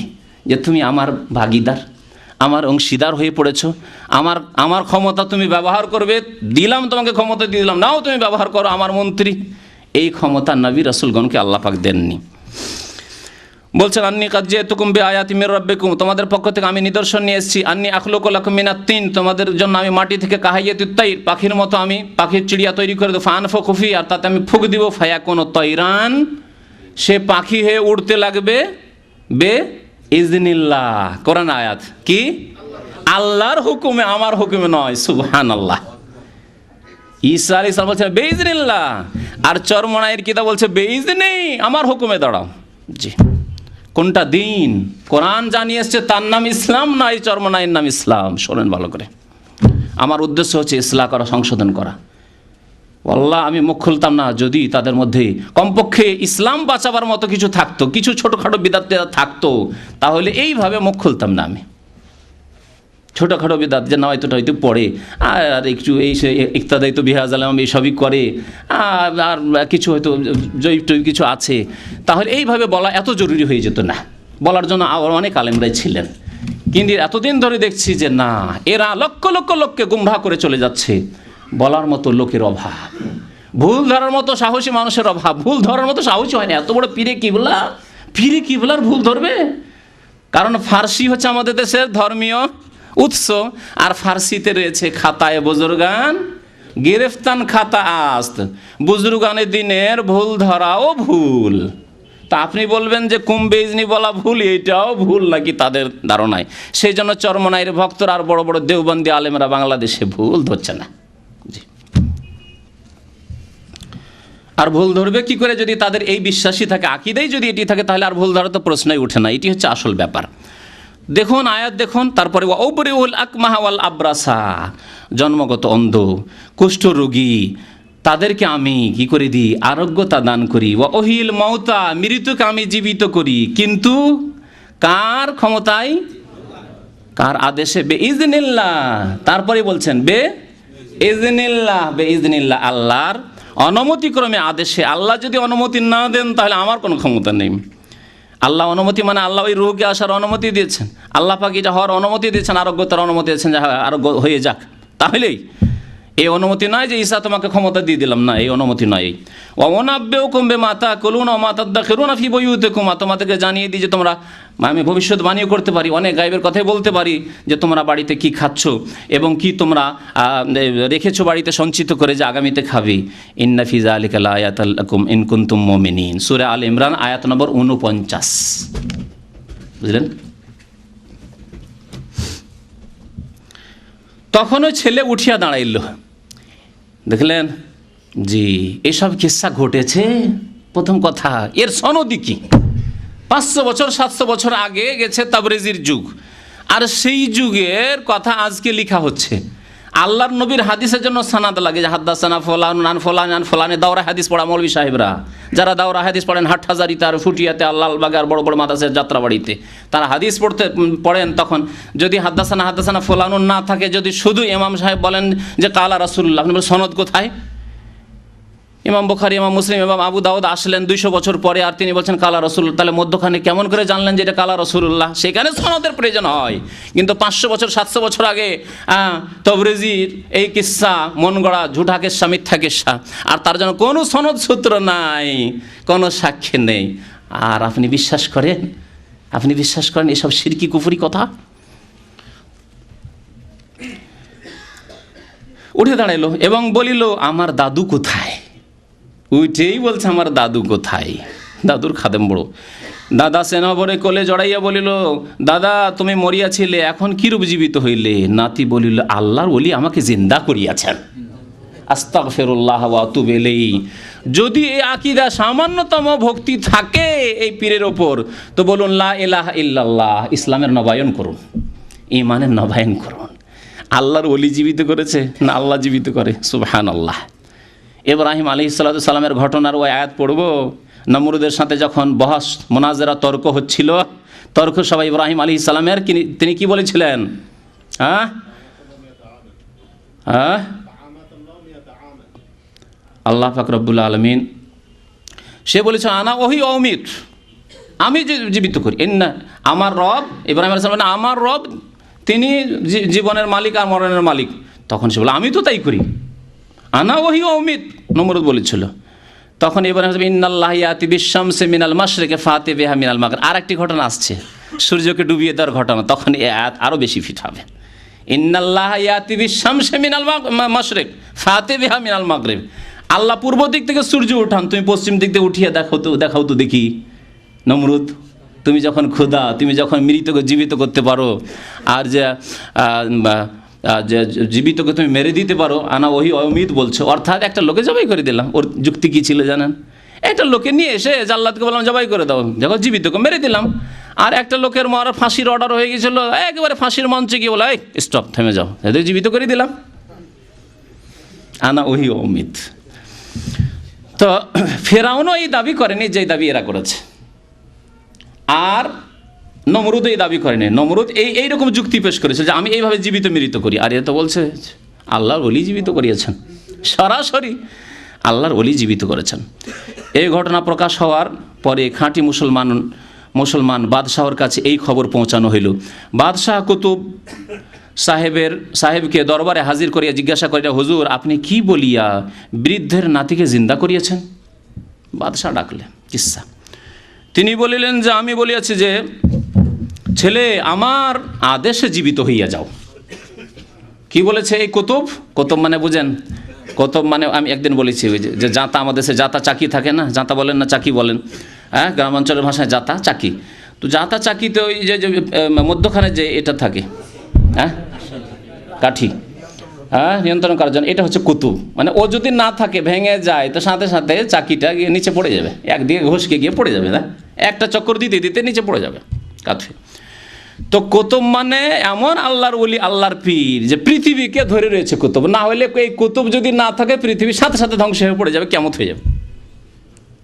যে তুমি আমার ভাগিদার, আমার অংশীদার হয়ে পড়েছো, আমার ক্ষমতা তুমি ব্যবহার করবে, দিলাম তোমাকে ক্ষমতা দিয়ে দিলাম, নাও তুমি ব্যবহার করো, আমার মন্ত্রী। এই ক্ষমতা নবী রাসূলগণকে আল্লাহ পাক দেননি। বলছেন, আন্নী কাদ জিতুকুম বিআয়াতি মির রাব্বিকুম, তোমাদের পক্ষ থেকে আমি নিদর্শন নিয়ে এসেছি। আন্নী আখলুকু লাকুম মিনাত তিন, তোমাদের জন্য আমি মাটি থেকে কাহাইয়াতুত তাইর, পাখির মতো আমি পাখির চিড়িয়া তৈরি করে দেবো। ফানফুখু ফি, আর তাতে আমি ফুঁক দিব। ফায়াকুনু তাইরান, সে পাখি হয়ে উড়তে লাগবে। বে ইজনিল্লাহ, কোরআন আয়াত কি? আল্লাহর হুকুমে, আমার হুকুমে নয়। সুবহানাল্লাহ। ঈসা আলাইহিস সালাম বলছেন বে ইজনিল্লাহ, আর চরমনাইয়ের কিতাব বলছে বে ইজনি, আমার হুকুমে দাঁড়াও। জি, কোনটা দিন? কোরআন জানিয়ে এসছে তার নাম ইসলাম, না এই চরমনাইয়ের নাম ইসলাম? শোনেন ভালো করে, আমার উদ্দেশ্য হচ্ছে ইসলাহ করা, সংশোধন করা। আল্লাহ আমি মুখ খুলতাম না যদি তাদের মধ্যে কমপক্ষে ইসলাম বাঁচাবার মতো কিছু থাকতো, কিছু ছোটোখাটো বিদাত থাকতো, তাহলে এইভাবে মুখ খুলতাম না আমি। ছোটোখাটো বিদাত যে নয়তো হয়তো পড়ে আর একটু এই সে ইক্তাদায়িত বিহাজ আলম এইসবই করে, আর কিছু হয়তো জৈব কিছু আছে, তাহলে এইভাবে বলা এত জরুরি হয়ে যেত না। বলার জন্য আবার অনেক আলেমরাই ছিলেন, কিন্তু এতদিন ধরে দেখছি যে না, এরা লক্ষ লক্ষ লোককে গুমরাহ করে চলে যাচ্ছে। বলার মতো লোকের অভাব, ভুল ধরার মতো সাহসী মানুষের অভাব। ভুল ধরার মতো সাহসী হয় না। এত বড় পীরে কিবলার ভুল ধরবে? কারণ ফার্সি হচ্ছে আমাদের দেশের ধর্মীয় উৎস, আর ফার্সিতে রয়েছে খাতায় বুজুর্গান গিরেফতান খাতা আস্ত, বুজুর্গানের দিনের ভুল ধরাও ভুল। তা আপনি বলবেন যে কুম্বে ইজনি বলা ভুল, এটাও ভুল নাকি তাদের ধারণায়? সেই জন্য চরমনাইয়ের ভক্তরা আর বড় বড় দেওবন্দি আলেমরা বাংলাদেশে ভুল ধরছে না। আর ভুল ধরবে কি করে যদি তাদের এই বিশ্বাসই থাকে, আকীদাই যদি এটি থাকে, তাহলে আর ভুল ধরার তো প্রশ্নই ওঠে না। এটি হচ্ছে আসল ব্যাপার। দেখুন আয়াত দেখুন, তারপরে ওবরিউল আকমাহা ওয়াল আবরাসা, জন্মগত অন্ধ, কুষ্ঠরোগী, তাদেরকে আমি কি করে দিই? আরোগ্যতা দান করি। ওয়া ওহিল মওতা, মৃতকে আমি জীবিত করি, কিন্তু কার ক্ষমতায়? কার আদেশে? বে ইজনিল্লাহ। তারপরে বলছেন বে ইজনিল্লাহ, আল্লাহর অনুমতিক্রমে, আদেশে। আল্লাহ যদি অনুমতি না দেন তাহলে আমার কোনো ক্ষমতা নেই। আল্লাহ অনুমতি মানে আল্লাহ ওই রোগে আসার অনুমতি দিয়েছেন, আল্লাহ পাক এটা হওয়ার অনুমতি দিয়েছেন, আরোগ্যতার অনুমতি দিয়েছেন যে আরোগ্য হয়ে যাক। তাহলেই এই অনুমতি নয় যে ঈসা তোমাকে ক্ষমতা দিয়ে দিলাম, না, এই অনুমতি নয়। ওয়ানাব্বিউকুম বিমা তাকুলুনা ওয়া মা তাদাখিরুনা ফি বুয়ুতিকুম, তোমাদেরকে জানিয়ে দিই যে তোমরা, আমি ভবিষ্যৎবাণীও করতে পারি, অনেক গায়েবের কথাই বলতে পারি, যে তোমরা বাড়িতে কি খাচ্ছ এবং কি তোমরা রেখেছো বাড়িতে সঞ্চিত করে যে আগামীতে খাবে। ইন্না ফি যালিকা লাআয়াতাল লাকুম ইন কুনতুম মুমিনিন, সূরা আল ইমরান আয়াত নম্বর 49। বুঝলেন? তখন ওই ছেলে উঠিয়া দাঁড়াইল, দেখলেন জি এসব কিস্সা ঘটেছে। প্রথম কথা, এর সনদি কি? 500 বছর 700 বছর আগে গেছে তাবরেজির যুগ, আর সেই যুগের কথা আজকে লেখা হচ্ছে। আল্লাহর নবীর হাদিসের জন্য সানাদ লাগে, যে হাদ্দাসানা ফলান আন ফলান আন ফলানে। দাওরা হাদিস পড়া মৌলভী সাহেবরা, যারা দাওরা হাদিস পড়েন হাটহাজারিতে আর ফুটিয়াতে, আল্লাহবাগে আর বড় বড় মাদ্রাসার যাত্রাবাড়িতে, তারা হাদিস পড়েন, তখন যদি হাদ্দাসানা ফলানুন না থাকে, যদি শুধু ইমাম সাহেব বলেন যে কালা রাসূলুল্লাহ, আপনি বলেন সনদ কোথায়? ইমাম বুখারী, ইমাম মুসলিম, ইমাম আবু দাউদ আসলেন 200 বছর পরে, আর তিনি বলছেন কালা রাসূলুল্লাহ, তাহলে মধ্যখানে কেমন করে জানলেন যে এটা কালা রাসূলুল্লাহ? সেখানে সনদের প্রয়োজন হয়। কিন্তু 500 বছর 700 বছর আগে তবরেজির এই কিস্সা মন গড়া, ঝুঠা কিস্সা, মিথ্যা কিস্সা, আর তার জন্য কোনো সনদ সূত্র নাই, কোনো সাক্ষী নেই। আর আপনি বিশ্বাস করেন এসব শিরকি কুফরি কথা? উঠে দাঁড়াইলো এবং বলিল আমার দাদু কোথায়? উঠেই বলছে আমার দাদু কোথায়? দাদুর খাদেম বড়। দাদা সেনাবরে কোলে জড়াইয়া বলিল, দাদা তুমি মরিয়াছিলে, এখন কিরূপ জীবিত হইলে? নাতি বলিল, আল্লাহর ওলি আমাকে জিন্দা করিয়াছেন। আস্তাগফিরুল্লাহ ওয়া আতুবু ইলাইহি। যদি এই আকীদা সামান্যতম ভক্তি থাকে এই পীরের ওপর, তো বলুন লা ইলাহা ইল্লাল্লাহ, ইসলামের নবায়ন করুন, ঈমানের নবায়ন করুন। আল্লাহর ওলি জীবিত করেছে না আল্লাহ জীবিত করে? সুবহানাল্লাহ। ইব্রাহিম আলাইহিস সালামের ঘটনার ওই আয়াত পড়ব। নমরুদের সাথে যখন বহস মোনাজেরা তর্ক হচ্ছিল, তর্ক সবাই ইব্রাহিম আলাইহিস সালামের, তিনি কি বলেছিলেন? আল্লাহ পাক রব্বুল আলামিন সে বলেছে আনা ওহি অমিত, আমি জীবিত করি। না আমার রব, ইব্রাহিম আলাইহিস সালাম আমার রব, তিনি জীবনের মালিক আর মরণের মালিক। তখন সে বলে আমি তো তাই করি, আনা ওহি অমিত, নমরুদ বলেছিল। তখন এবার ইন্নাল্লাহ ইয়াতি বিশ-শামসি মিনাল মাশরিকি ফাতি বিহা মিনাল মাগরিব। আর একটি ঘটনা আসছে, সূর্যকে ডুবিয়ে দেওয়ার ঘটনা। তখন এই আয়াত আরও বেশি ফিট হবে। ইন্নাল্লাহ ইয়াতি বিশ-শামসি মিনাল মাশরিক ফাতি বিহা মিনাল মাগরিব। আল্লাহ পূর্ব দিক থেকে সূর্য উঠান, তুমি পশ্চিম দিক থেকে উঠিয়ে দেখাও তো দেখি। নমরুদ, তুমি যখন ক্ষুধা, তুমি যখন মৃতকে জীবিত করতে পারো, আর যে জীবিতকে তুমি মেরে দিতে পারো, আনা ওহি অমিত বলছো, অর্থাৎ একটা লোকে জবাই করে দিলাম। ওর যুক্তি কী ছিল জানেন? একটা লোকে নিয়ে এসে জাল্লাদকে বললাম জবাই করে দাও, যখন জীবিতকে মেরে দিলাম। আর একটা লোকের মারা ফাঁসির অর্ডার হয়ে গেছিল, একেবারে ফাঁসির মঞ্চে গিয়ে বলে এই স্টপ, থেমে যাও, এদের জীবিত করে দিলাম। আনা ওহি অমিত। তো ফেরাউনও এই দাবি করেনি যে দাবি এরা করেছে, আর নমরুদ এই দাবি করেনি। নমরুদ এইরকম যুক্তি পেশ করেছে যে আমি এইভাবে জীবিত মৃত করি, আর এরা তো বলছে আল্লাহর ওলি জীবিত করিয়েছেন, সরাসরি আল্লাহর ওলি জীবিত করেছেন। এই ঘটনা প্রকাশ হওয়ার পরে খাঁটি মুসলমান বাদশাহর কাছে এই খবর পৌঁছানো হইল। বাদশাহ কুতুব সাহেবকে দরবারে হাজির করিয়া জিজ্ঞাসা করিয়া, হুজুর আপনি কি বলিয়া বৃদ্ধের নাতিকে জিন্দা করিয়াছেন? বাদশাহ ডাকলে কিসসা। তিনি বলিলেন যে আমি বলিয়াছি যে ছেলে আমার আদেশে জীবিত হইয়া যাও। কি বলেছে এই কুতুব? কুতুব মানে বুঝেন, কুতুব মানে আমি একদিন বলেছি ওই যে জাঁতা, আমাদের দেশে জাঁতা চাকি থাকে না, জাঁতা বলেন না চাকি বলেন, হ্যাঁ গ্রামাঞ্চলের ভাষায় জাঁতা চাকি। তো জাঁতা চাকিতে ওই যে মধ্যখানে যে এটা থাকে, হ্যাঁ কাঠি, হ্যাঁ নিয়ন্ত্রণ করার জন্য, এটা হচ্ছে কুতুব। মানে ও যদি না থাকে ভেঙে যায় তো সাথে সাথে চাকিটা গিয়ে নিচে পড়ে যাবে, একদিকে ঘষকে গিয়ে পড়ে যাবে, না একটা চক্কর দিতে দিতে নিচে পড়ে যাবে কাঠি। তো কুতুব মানে এমন আল্লাহর ওলি, আল্লাহর পীর যে পৃথিবীকে ধরে রয়েছে কুতুব। না হলে এই কুতুব যদি না থাকে পৃথিবীর সাথে সাথে ধ্বংস হয়ে পড়ে যাবে, কিয়ামত হয়ে যাবে।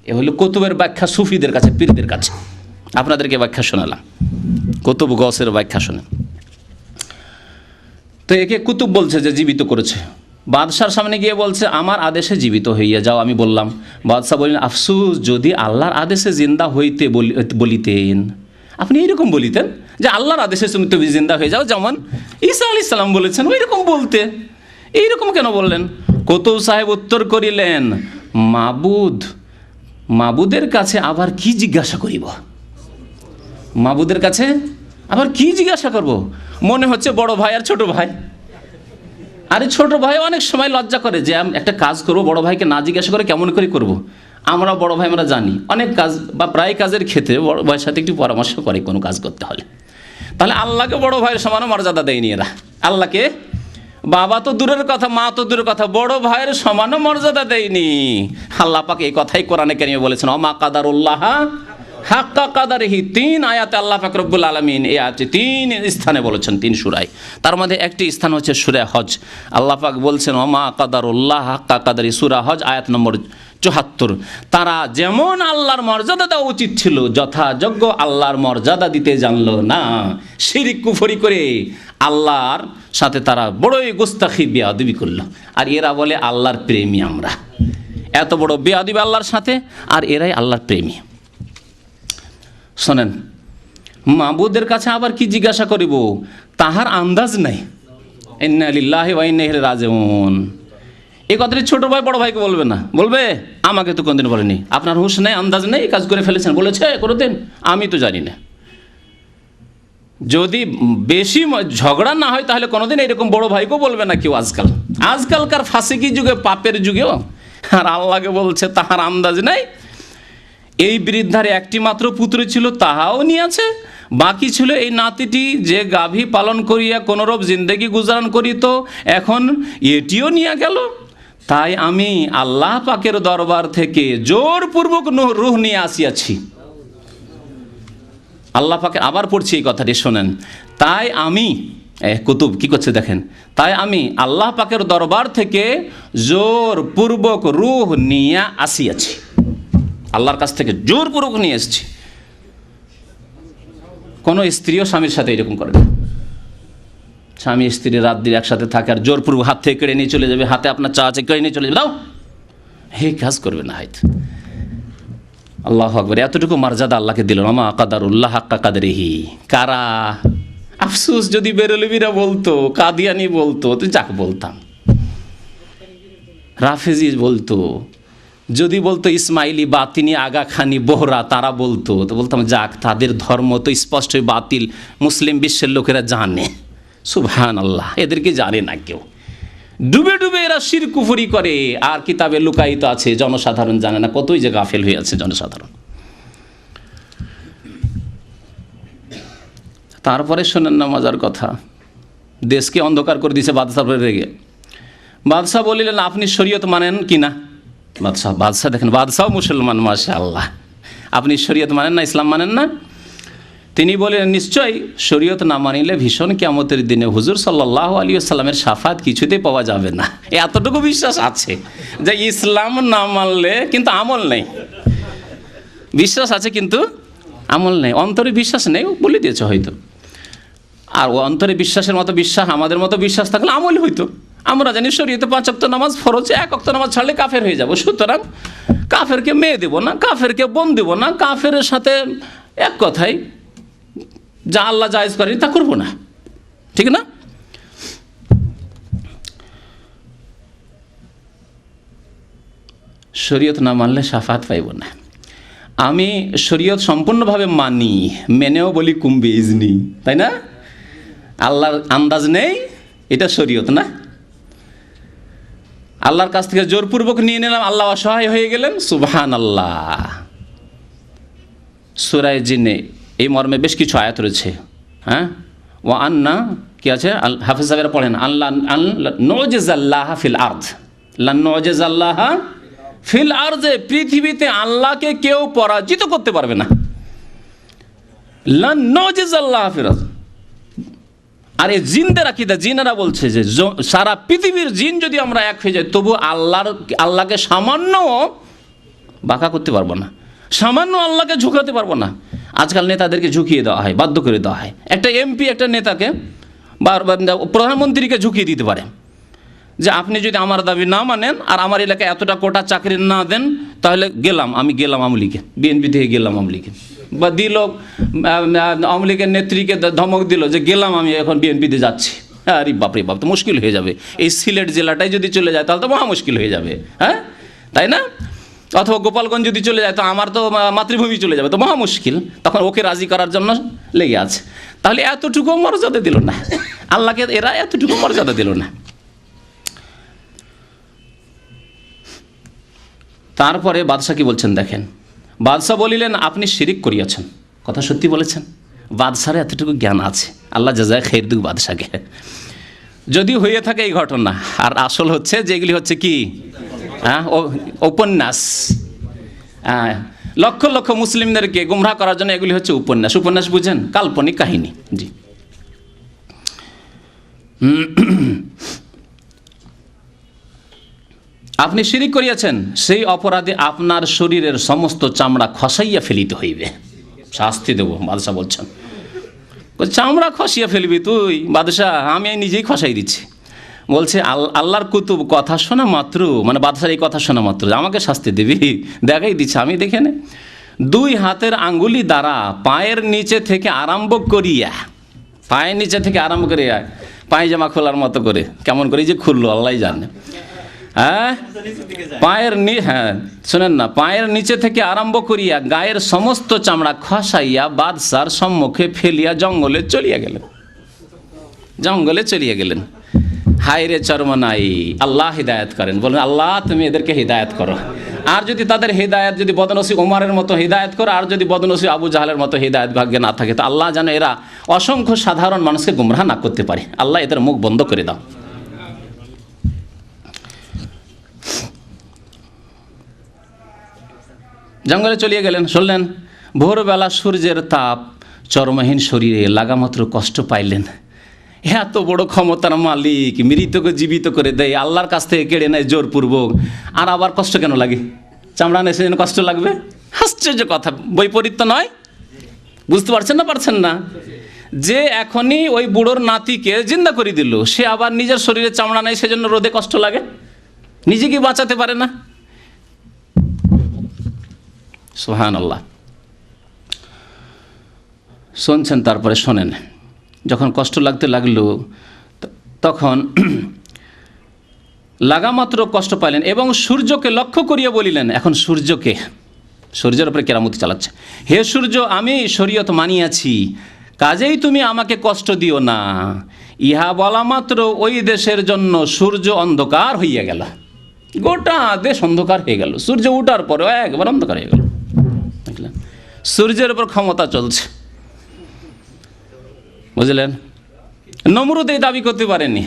এ হলো কুতুবের ব্যাখ্যা সুফিদের কাছে, পীরদের কাছে। আপনাদেরকে ব্যাখ্যা শোনালাম, কুতুব গসের ব্যাখ্যা শোনেন। তো একে কুতুব বলছে যে জীবিত করেছে। বাদশার সামনে গিয়ে বলছে আমার আদেশে জীবিত হইয়া যাও। আমি বললাম, বাদশাহ বললেন আফসুস যদি আল্লাহর আদেশে জিন্দা হইতে বলিতেন, আপনি এইরকম বলিতেন যে আল্লাহর আদেশে তুমি জিন্দা হয়ে যাও, যেমন ঈসা আলাইহিস সালাম বলেছেন ওইরকম বলতে, এইরকম কেন বললেন? কুতুব সাহেব উত্তর করিলেন, মাবুদের কাছে আবার কি জিজ্ঞাসা করিব? মাবুদের কাছে আবার কি জিজ্ঞাসা করব? মনে হচ্ছে বড় ভাই আর ছোট ভাই। আরে ছোট ভাই অনেক সময় লজ্জা করে যে আমি একটা কাজ করব, বড় ভাইকে না জিজ্ঞাসা করে কেমন করে করব। আমরা বড় ভাই আমরা জানি অনেক কাজ বা প্রায় কাজের ক্ষেত্রে বড় ভাইয়ের সাথে একটু পরামর্শ করে কোনো কাজ করতে হলে। তাহলে আল্লাহকে বড় ভাইয়ের সমান মর্যাদা দেয়নি এরা। আল্লাহকে বাবা তো দূরের কথা, মা তো দূরের কথা, বড় ভাইয়ের সমান মর্যাদা দেয়নি। আল্লাহ পাক এই কথাই কোরআনে কারিমে বলেছেন, ওমা কাদারুল্লাহ হাক্কা কাদারিহি। 3 আয়াতে আল্লাহ পাক রব্বুল আলামিন এই আয়াতে 3 স্থানে বলেছেন, 3 সূরায়। তার মধ্যে একটি স্থান হচ্ছে সূরা হজ। আল্লাহ পাক বলছেন ওমা কাদারুল্লাহ হাক্কা কাদারি, সূরা হজ আয়াত নম্বর 74। তারা যেমন আল্লাহর মর্যাদা দেওয়া উচিত ছিল যথাযোগ্য আল্লাহর মর্যাদা দিতে জানলো না, শিরক কুফরি করে আল্লাহর সাথে তারা বড়ই গুস্তাখি বেয়াদবি করলো। আর এরা বলে আল্লাহর প্রেমী আমরা। এত বড় বেয়াদবি আল্লাহর সাথে, আর এরাই আল্লাহর প্রেমী। শোনেন, মাবুদের কাছে আবার কি জিজ্ঞাসা করিব তাহার আন্দাজ নাই। ইন্না লিল্লাহি ওয়া ইন্না ইলাইহি রাজিউন। এই কথাটি ছোট ভাই বড় ভাইকে বলবে না, বলবে আমাকে তো কোনদিন বলেনি। আপনার হুঁশ নেই, আন্দাজ নেই, কাজ করে ফেলেছেন, বলেছে কোনোদিন? আমি তো জানি না। যদি বেশি ঝগড়া না হয় তাহলে কোনোদিন এরকম বড় ভাইকেও বলবে না কেউ আজকালকার ফাঁসিকি যুগে, পাপের যুগেও। আর আল্লাহকে বলছে তাহার আন্দাজ নাই। এই বৃদ্ধার একটি মাত্র পুত্র ছিল, তাহাও নিয়েছে। বাকি ছিল এই নাতিটি যে গাভী পালন করিয়া কোনরূপ জিন্দেগি গুজারান করিত, এখন এটিও নিয়ে গেল। তাই আমি আল্লাহ পাকের দরবার থেকে জোরপূর্বক রূহ নিয়ে আসিয়াছি। আল্লাহ পাকে আবার পড়ছি এই কথাটি, শোনেন। তাই আমি কুতুব কি করছে দেখেন, তাই আমি আল্লাহ পাকের দরবার থেকে জোরপূর্বক রূহ নিয়ে আসিয়াছি। আল্লাহর কাছ থেকে জোরপূর্বক নিয়ে এসেছি। কোনো স্ত্রীও স্বামীর সাথে এরকম করে না। স্বামী স্ত্রী রাত দিন একসাথে থাকে আর জোরপূর্বক হাত থেকে কেড়ে নিয়ে চলে যাবে, হাতে আপনার চা আছে কেড়ে নিয়ে চলে যাবে, দাও, হে কাজ করবে না। হয়তো আল্লাহু আকবার, এতটুকু মর্যাদা আল্লাহকে দিল। আমা কাদারুল্লাহ হাক্কা কাদরিহি। কারা? আফসোস যদি বেরলবিরা বলতো, কাদিয়ানি বলতো তো যাক বলতাম, রাফেজি বলতো, যদি বলতো ইসমাইলি, বাতিনি, আগা খানি, বোহরা, তারা বলতো তো বলতাম যাক, তাদের ধর্ম তো স্পষ্টই বাতিল, মুসলিম বিশ্বের লোকেরা জানে। সুবহানাল্লাহ, এদেরকে জানে না কেউ। ডুবে ডুবে এরা শিরক কুফরি করে, আর কিতাবে লুকায়িত আছে, জনসাধারণ জানে না। কতই যে গাফেল হয়ে আছে জনসাধারণ। তারপরে শোনেন না মজার কথা, দেশকে অন্ধকার করে দিয়েছে বাদশাহ রেগে। বাদশাহ বলিলেন আপনি শরীয়ত মানেন কি না? বাদশাহ দেখেন, বাদশাহ মুসলমান, মাশাআল্লাহ। আপনি শরীয়ত মানেন না, ইসলাম মানেন না? তিনি বলেন, নিশ্চয়ই শরীয়ত না মানিলে ভীষণ কিয়ামতের দিনে হুজুর সাল্লাল্লাহু আলাইহি ওয়াসাল্লামের শাফাত কিছুতেই পাওয়া যাবে না। এতটুকু বিশ্বাস আছে যে ইসলাম না মানলে কিন্তু আমল নেই, বিশ্বাস আছে কিন্তু আমল নেই, অন্তরে বিশ্বাস নেই, বলে দিয়েছে হয়তো। আর ও অন্তরে বিশ্বাসের মতো বিশ্বাস, আমাদের মতো বিশ্বাস থাকলে আমল হইতো। আমরা জানি শরীয়তে 5 ওয়াক্ত নামাজ ফরজ, 1 ওয়াক্ত নামাজ ছাড়লে কাফের হয়ে যাব, সুতরাং কাফেরকে মেয়ে দেব না, কাফেরকে বোন দেব না, কাফের সাথে এক কথায় যা আল্লাহ জায়েজ করেনি তা করবো না, ঠিক না? শরীয়ত না মানলে শাফাত পাইব না। আমি শরীয়ত সম্পূর্ণভাবে মানি, মেনেও বলি কুম্বি ইজনি, তাই না? আল্লাহর আন্দাজ নেই, এটা শরীয়ত না। আল্লাহর কাছ থেকে জোরপূর্বক নিয়ে নিলাম, আল্লাহ অসহায় হয়ে গেলেন, সুবহানাল্লাহ। সূরা জিনে এই মর্মে বেশ কিছু আয়াত রয়েছে। হ্যাঁ, ও আন্না কি আছে, হাফিজ সাহেবেরা পড়েন, আল্লাহ নুজিজাল্লাহ ফিল আরদ, লান নুজিজাল্লাহ ফিল আরদে, পৃথিবীতে আল্লাহকে কেউ পরাজিত করতে পারবে না। লান নুজিজাল্লাহ ফিল আরদ। আর এই জিনদের আকীদা, জিনেরা বলছে যে সারা পৃথিবীর জিন যদি আমরা এক হয়ে যাই তবু আল্লাহকে সামান্য বাঁকা করতে পারবো না, সামান্য আল্লাহকে ঝুঁকাতে পারবো না। আজকাল নেতাদেরকে ঝুঁকিয়ে দেওয়া হয়, বাধ্য করে দেওয়া হয়। একটা এমপি একটা নেতাকে বা প্রধানমন্ত্রীকে ঝুঁকিয়ে দিতে পারে যে আপনি যদি আমার দাবি না মানেন আর আমার এলাকায় এতটা কোটা চাকরি না দেন তাহলে আমি গেলাম আওয়ামী লীগে, বিএনপি থেকে গেলাম আওয়ামী লীগে। বা দিল আওয়ামী লীগের নেত্রীকে ধমক দিল যে গেলাম আমি এখন বিএনপিতে যাচ্ছি। আরে বাপরে বাপ, তো মুশকিল হয়ে যাবে। এই সিলেট জেলাটাই যদি চলে যায় তাহলে তো মহা মুশকিল হয়ে যাবে, হ্যাঁ তাই না? অথবা গোপালগঞ্জ যদি চলে যায় তো আমার তো মাতৃভূমি চলে যাবে, তো মহা মুশকিল। তখন ওকে রাজি করার জন্য লেগে আছে। তাহলে এতটুকু মর্যাদা দিল না আল্লাহকে, এরা এতটুকু মর্যাদা দিল না। তারপরে বাদশাহ কি বলছেন দেখেন, বাদশাহ বলিলেন আপনি শিরিক করিয়াছেন। কথা সত্যি বলেছেন, বাদশার এতটুকু জ্ঞান আছে, আল্লাহ জাযায়ে খাইর দিক বাদশাকে। যদি হয়ে থাকে এই ঘটনা, আর আসল হচ্ছে যেগুলি হচ্ছে কি উপন্যাস, লক্ষ লক্ষ মুসলিমদেরকে গুমরাহ করার জন্য এগুলি হচ্ছে উপন্যাস। উপন্যাস বুঝেন, কাল্পনিক কাহিনী। জি, আপনি শিরিক করিয়াছেন, সেই অপরাধে আপনার শরীরের সমস্ত চামড়া খসাইয়া ফেলিতে হইবে, শাস্তি দেব। বাদশাহ বলছেন চামড়া খসিয়া ফেলবি তুই? বাদশাহ আমি নিজেই খসাই দিচ্ছি। বলছে আল্লাহর কুতুব কথা শোনা মাত্র, মানে বাদশার এই কথা শোনা মাত্র আমাকে শাস্তি দিবি? দেখাই দিচ্ছে, আমি দেখে নে। 2 হাতের আঙ্গুলি দ্বারা পায়ের নিচে থেকে আরম্ভ করিয়া, পায়ের নিচে থেকে আরম্ভ করিয়া পায়জামা খোলার মতো করে, কেমন করে যে খুললো আল্লাহ জানে। হ্যাঁ, শোনেন না, পায়ের নিচে থেকে আরম্ভ করিয়া গায়ের সমস্ত চামড়া খসাইয়া বাদশার সম্মুখে ফেলিয়া জঙ্গলে চলিয়া গেলেন। হায় রে চরমনাই, আল্লাহ হিদায়াত করেন। বলেন আল্লাহ তুমি এদেরকে হিদায়াত করো। আর যদি তাদের হিদায়াত যদি বদনসি উমারের মতো হিদায়াত করো, আর যদি বদনসি আবু জাহালের মতো হিদায়াত ভাগ্যে না থাকে, তো আল্লাহ যেন এরা অসংখ্য সাধারণ মানুষকে গুমরাহ না করতে পারে। আল্লাহ এদের মুখ বন্ধ করে দাও। জঙ্গলে চলিয়ে গেলেন। শুনলেন ভোরবেলা সূর্যের তাপ চরমহীন শরীরে লাগামাত্র কষ্ট পাইলেন। এত বড় ক্ষমতার মালিক, মৃতকে জীবিত করে দেয়, আল্লাহর কাছ থেকে কেড়ে নেয় জোরপূর্বক, আর আবার কষ্ট কেন লাগে? চামড়া নেই সেজন্য কষ্ট লাগবে? আশ্চর্য কথা, বৈপরীত্য নয়? বুঝতে পারছেন না? যে এখনই ওই বুড়োর নাতিকে জিন্দা করে দিল, সে আবার নিজের শরীরে চামড়া নেই সেজন্য রোদে কষ্ট লাগে, নিজে কি বাঁচাতে পারে না? সুবহানাল্লাহ। শুনছেন, তারপরে শোনেন, যখন কষ্ট লাগতে লাগলো তখন লাগামাত্র কষ্ট পাইলেন এবং সূর্যকে লক্ষ্য করিয়া বলিলেন, এখন সূর্যের উপরে কেরামতি চালাচ্ছে, হে সূর্য আমি শরীয়ত মানিয়াছি, কাজেই তুমি আমাকে কষ্ট দিও না। ইহা বলা মাত্র ওই দেশের জন্য সূর্য অন্ধকার হইয়া গেল, গোটা দেশ অন্ধকার হয়ে গেল। সূর্য উঠার পরে একবার অন্ধকার হয়ে গেল। দেখলেন, সূর্যের উপর ক্ষমতা চলছে, বুঝলেন? নমরুদ এই দাবি করতে পারেনি।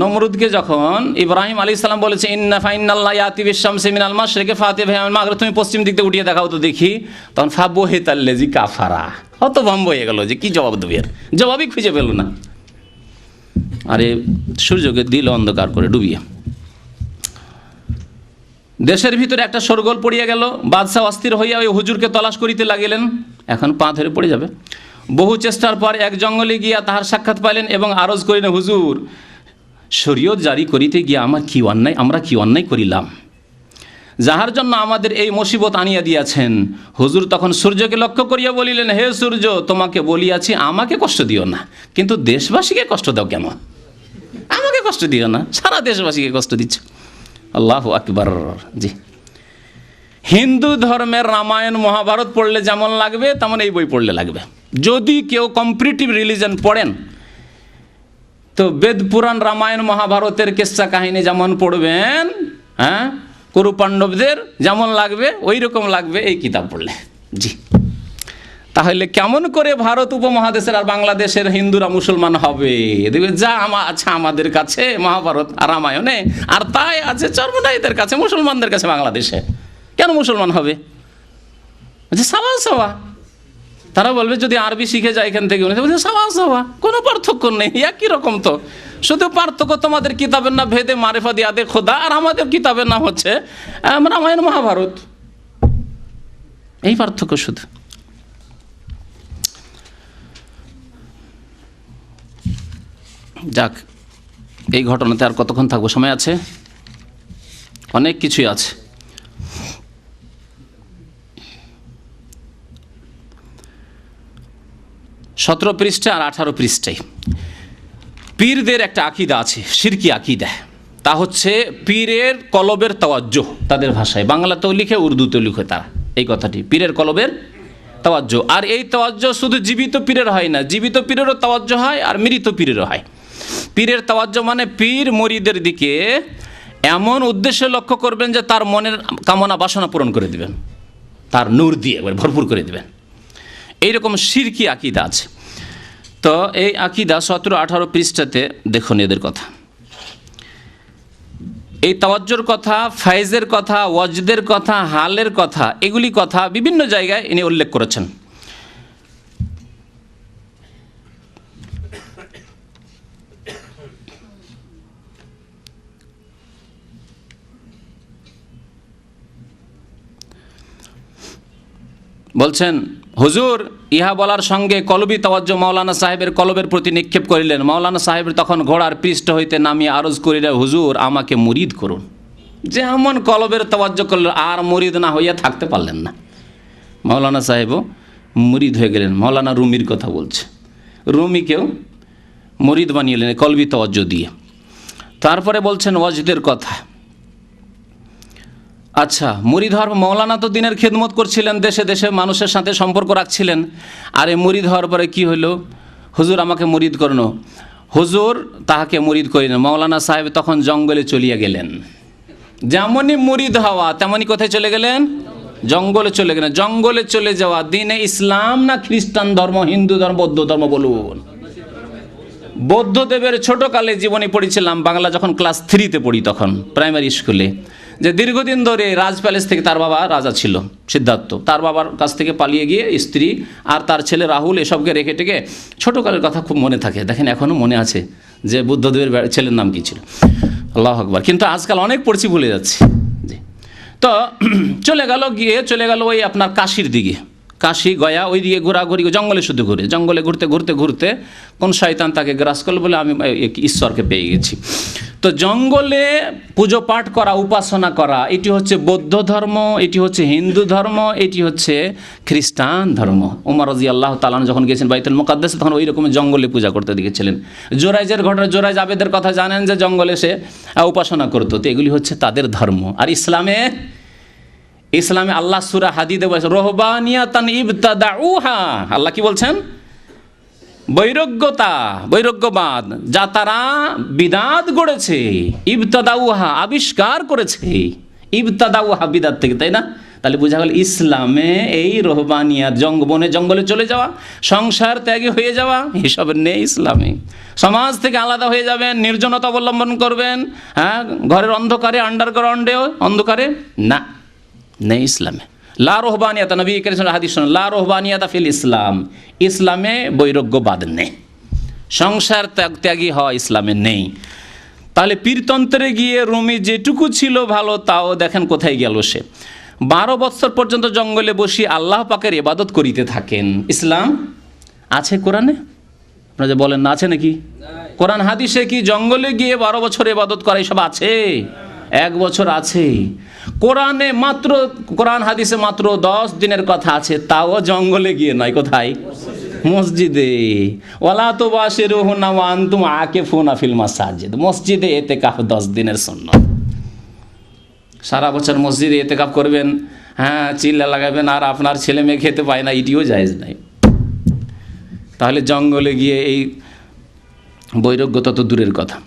নমরুদকে যখন ইব্রাহিম আলাইহিস সালাম বলেছে ইন্না ফাইনাল্লাহ ইয়াতি বিশ-শামসি মিনাল মাশরিকি ফাতি বিহা মিনাল মাগরিব, তুমি পশ্চিম দিক থেকে উঠিয়ে দেখাও তো দেখি, তখন ফাবুহিতাল্লাযী কাফারা, হতভম্ব হয়ে গেল যে কি জবাব দেবে, আর জবাবই খুঁজে পেল না। আরে সূর্যকে দিল অন্ধকার করে ডুবিয়ে। দেশের ভিতরে একটা শোরগোল পড়িয়া গেল। বাদশাহ অস্থির হইয়া ওই হুজুরকে তলাশ করিতে লাগিলেন। এখন পা ধরে পড়ে যাবে। বহু চেষ্টার পর এক জঙ্গলে গিয়া তাহার সাক্ষাৎ পাইলেন এবং আরজ করিলেন, হুজুর, শরীয়ত জারি করিতে গিয়া আমরা কি অন্যায় করিলাম, যাহার জন্য আমাদের এই মুসিবত আনিয়া দিয়াছেন। হুজুর তখন সূর্যকে লক্ষ্য করিয়া বলিলেন, হে সূর্য, তোমাকে বলিয়াছি আমাকে কষ্ট দিও না, কিন্তু দেশবাসীকে কষ্ট দাও কেন? আমাকে কষ্ট দিও না, সারা দেশবাসীকে কষ্ট দিচ্ছ। আল্লাহু আকবার। জি, হিন্দু ধর্মের রামায়ণ মহাভারত পড়লে যেমন লাগবে তেমন এই বই পড়লে লাগবে। যদি কেউ কম্পারেটিভ রিলিজন পড়েন তো বেদ পুরাণ রামায়ণ মহাভারতের কিস্সা কাহিনী যেমন পড়বেন, হ্যাঁ, কুরু পাণ্ডবদের যেমন লাগবে ওই রকম লাগবে এই কিতাব পড়লে। জি, তাহলে কেমন করে ভারত উপমহাদেশের আর বাংলাদেশের হিন্দুরা মুসলমান হবে? দেখবে যা আছে আমাদের কাছে মহাভারত আর রামায়ণে, আর তাই আছে চর্মনাইদের কাছে, মুসলমানদের কাছে বাংলাদেশে, কেন মুসলমান হবে? সাওয়া সাওয়া। তারা বলবে যদি আরবি শিখে যায় এখান থেকে, সাওয়া সাওয়া, কোনো পার্থক্য নেই, একই রকম। তো শুধু পার্থক্য তোমাদের কিতাবের নাম ভেদে মারেফা দিয়াদে খোদা, আর আমাদের কিতাবের নাম হচ্ছে রামায়ণ মহাভারত, এই পার্থক্য শুধু। যাক, এই ঘটনাতে আর কতক্ষণ থাকবো? সময় আছে, অনেক কিছুই আছে। সতেরো পৃষ্ঠা আর 18 পৃষ্ঠায় পীরদের একটা আকিদা আছে, শিরকি আকিদা। তা হচ্ছে পীরের কলবের তাওয়াজ্জুহ, তাদের ভাষায়, বাংলাতেও লিখে উর্দুতেও লিখে তারা এই কথাটি, পীরের কলবের তাওয়াজ্জুহ। আর এই তাওয়াজ্জুহ শুধু জীবিত পীরের হয় না, জীবিত পীরেরও তাওয়াজ্জুহ হয় আর মৃত পীরেরও হয়। পীরের তাওয়াজ্জুহ মানে পীর মুরিদের দিকে এমন উদ্দেশ্যে লক্ষ্য করবেন যে তার মনের কামনা বাসনা পূরণ করে দিবেন, তার নূর দিয়ে একবার ভরপুর করে দিবেন। এইরকম শিরকি আকিদা আছে। তো এই আকিদা 17-18 পৃষ্ঠাতে দেখুন এদের কথা, এই তাওয়াজ্জুর কথা, ফাইজের কথা, ওয়াজদের কথা, হালের কথা, এগুলি কথা বিভিন্ন জায়গায় ইনি উল্লেখ করেছেন। বলছেন, হুজুর ইহা বলার সঙ্গে কলবি তাওয়াজ্জুহ মাওলানা সাহেবের কলবের প্রতি নিক্ষেপ করিলেন। মাওলানা সাহেবের তখন ঘোড়ার পৃষ্ঠ হইতে নামিয়ে আরজ করিলেন, হুজুর আমাকে মুরিদ করুন। যে এমন কলবের তাওয়াজ্জুহ করলেন, আর মুরিদ না হইয়া থাকতে পারলেন না। মাওলানা সাহেবও মুরিদ হয়ে গেলেন। মাওলানা রুমির কথা বলছে, রুমিকেও মুরিদ বানিয়ে নিলেন কলবি তাওয়াজ্জুহ দিয়ে। তারপরে বলছেন ওয়াজদের কথা। আচ্ছা, মুরিদ হওয়ার মৌলানা তো দিনের খেদমত করছিলেন, দেশে দেশে মানুষের সাথে সম্পর্ক রাখছিলেন। আর এই মুরিদ হওয়ার পরে কী হইল? হুজুর আমাকে মুরিদ করুন। হুজুর তাহাকে মুরিদ করিলেন। মৌলানা সাহেব তখন জঙ্গলে চলিয়া গেলেন। যেমনই মুরিদ হওয়া তেমনই কোথায় চলে গেলেন? জঙ্গলে চলে গেলেন। জঙ্গলে চলে যাওয়া দিনে ইসলাম না খ্রিস্টান ধর্ম, হিন্দু ধর্ম, বৌদ্ধ ধর্ম বলুন? বৌদ্ধদেবের ছোটকালে জীবনী পড়েছিলাম, বাংলা যখন ক্লাস 3-তে পড়ি তখন প্রাইমারি স্কুলে, যে দীর্ঘদিন ধরে রাজ প্যালেস থেকে, তার বাবা রাজা ছিল সিদ্ধার্থ, তার বাবার কাছ থেকে পালিয়ে গিয়ে স্ত্রী আর তার ছেলে রাহুল এসবকে রেখে টেকে ছোটোকালের কথা খুব মনে থাকে। দেখেন এখনও মনে আছে যে বুদ্ধদেবের ছেলের নাম কী ছিল, আল্লাহু আকবার। কিন্তু আজকাল অনেক পড়ছি, ভুলে যাচ্ছি। জি, তো চলে গেল ওই আপনার কাশির দিকে, কাশি গয়া ওই দিকে ঘোরাঘুরি, জঙ্গলে শুধু ঘুরে, জঙ্গলে ঘুরতে ঘুরতে ঘুরতে কোন শয়তান তাকে গ্রাস করলো বলে আমি ঈশ্বরকে পেয়ে গেছি। তো জঙ্গলে পুজো পাঠ করা, উপাসনা করা, এটি হচ্ছে বৌদ্ধ ধর্ম, এটি হচ্ছে হিন্দু ধর্ম, এটি হচ্ছে খ্রিস্টান ধর্ম। ওমর রাদিয়াল্লাহু তাআলা যখন গিয়েছেন বাইতুল মুকাদ্দাসে তখন ওই রকমে জঙ্গলে পূজা করতে দেখেছিলেন। জোরাইজের ঘটনা, জোরাইজ আবেদের কথা জানেন যে জঙ্গলে সে উপাসনা করতো। তো এগুলি হচ্ছে তাদের ধর্ম। আর ইসলামে আল্লাহ সূরা হাদীদে বলেছেন, রহবানিয়াতান ইবতাদাউহা। আল্লাহ কি বলছেন? বৈরাগ্যবাদ যা তারা বিদাত গড়েছে, ইবতাদাউহা আবিষ্কার করেছে, ইবতাদাউহা বিদাত থেকে, তাই না? তাহলে বোঝা গেল ইসলামে এই রহবানিয়াত, জঙ্গলে চলে যাওয়া, সংসার ত্যাগী হয়ে যাওয়া, এসবের নেই ইসলামে। সমাজ থেকে আলাদা হয়ে যাবেন, নির্জনতা অবলম্বন করবেন, হ্যাঁ, ঘরের অন্ধকারে, আন্ডারগ্রাউন্ডে অন্ধকারে, না, নেই ইসলামে। লা রহবানিয়াতা, নবী করিম হাদিস শুনুন, লা রহবানিয়াতা ফিল ইসলাম, ইসলামে বৈরাগ্যবাদ নেই, সংসার ত্যাগী হওয়া ইসলামে নেই। তাহলে পীরতন্ত্রে গিয়ে রুমি যেটুকু ছিল ভালো, তাও দেখেন কোথায় গেল সে। 12 বৎসর পর্যন্ত জঙ্গলে বসে আল্লাহ পাকের ইবাদত করিতে থাকেন। ইসলাম আছে কোরআনে? আপনারা যে বলেন না আছে নাকি? কোরআন হাদিসে কি জঙ্গলে গিয়ে 12 বছর ইবাদত করা এসব আছে? 1 বছর আছে। কোরআনে মাত্র, কোরআন হাদিসে মাত্র 10 দিনের কথা আছে, তাও জঙ্গলে গিয়ে নয়। কোথায়? মসজিদে। ওয়ালা তুবাশিরুহুন্না ওয়া আনতুম আকিফুনা ফিল মাসাজিদ, মসজিদে ইতিকাফ 10 দিনের সুন্নাত। সারা বছর মসজিদে ইতিকাফ করবেন, হ্যাঁ চিল্লা লাগাবেন, আর আপনার ছেলে মেয়ে খেতে পায় না, এটিও জায়েজ নাই। তাহলে জঙ্গলে গিয়ে এই বৈরাগ্যতা তো দূরের কথা।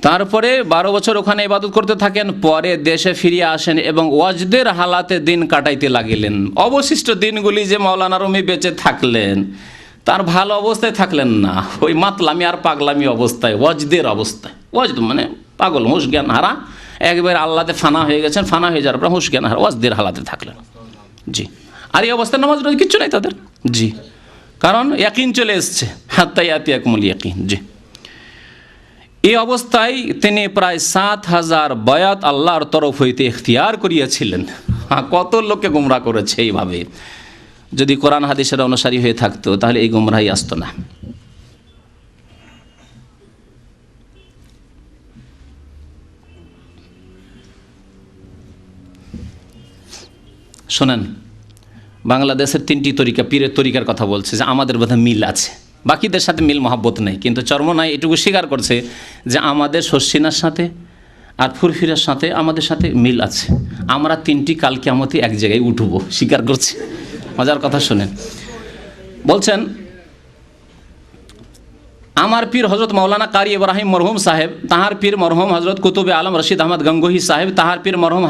তারপরে 12 বছর ওখানে ইবাদত করতে থাকেন, পরে দেশে ফিরিয়ে আসেন এবং ওয়াজদের হালাতে দিন কাটাইতে লাগিলেন। অবশিষ্ট দিনগুলি যে মাওলানা রুমি বেঁচে থাকলেন, তার ভালো অবস্থায় থাকলেন না, ওই মাতলামি আর পাগলামি অবস্থায়, ওয়াজদের অবস্থায়। ওয়াজদ মানে পাগল, হুঁশ জ্ঞান হারা, একবার আল্লাহতে ফানা হয়ে গেছেন, ফানা হয়ে যাওয়ার পর হুঁশ জ্ঞান হারা ওয়াজদের হালাতে থাকলেন। জি, আর এই অবস্থায় নামাজ রোজা কিচ্ছু নেই তাদের। জি, কারণ ইয়াকিন চলে এসছে, হাত্তা ইয়াতিয়াকুমুল ইয়াকিন। জি, এই অবস্থায় তিনি প্রায় 7000 বায়াত আল্লাহর তরফ হইতে ইখতিয়ার করিয়াছিলেন। কত লোককে গুমরাহ করেছে এইভাবে। যদি কোরআন হাদিসের অনুসারী হয়ে থাকতো তাহলে এই গুমরাহি আসতো না। শোনেন, বাংলাদেশের 3টি তরিকা, পীরের তরিকার কথা বলছে যে আমাদের বোধহয় মিল আছে, বাকিদের সাথে মিল মহাব্বত নেই, কিন্তু চরমনাই এটুকু স্বীকার করছে যে আমাদের শর্ষিনার সাথে আর ফুরফিরার সাথে আমাদের সাথে মিল আছে। আমরা 3টি কাল কিয়ামতে এক জায়গায় উঠব, স্বীকার করছি। মজার কথা শোনেন, বলছেন আমার পীর হজরত মৌলানা কারি ইব্রাহিম মরহুম সাহেব, তাহার পীর মরহুম হজরত কুতুবে আলম রশিদ আহমদ গঙ্গোহী সাহেব, তাহার পীর মরহুম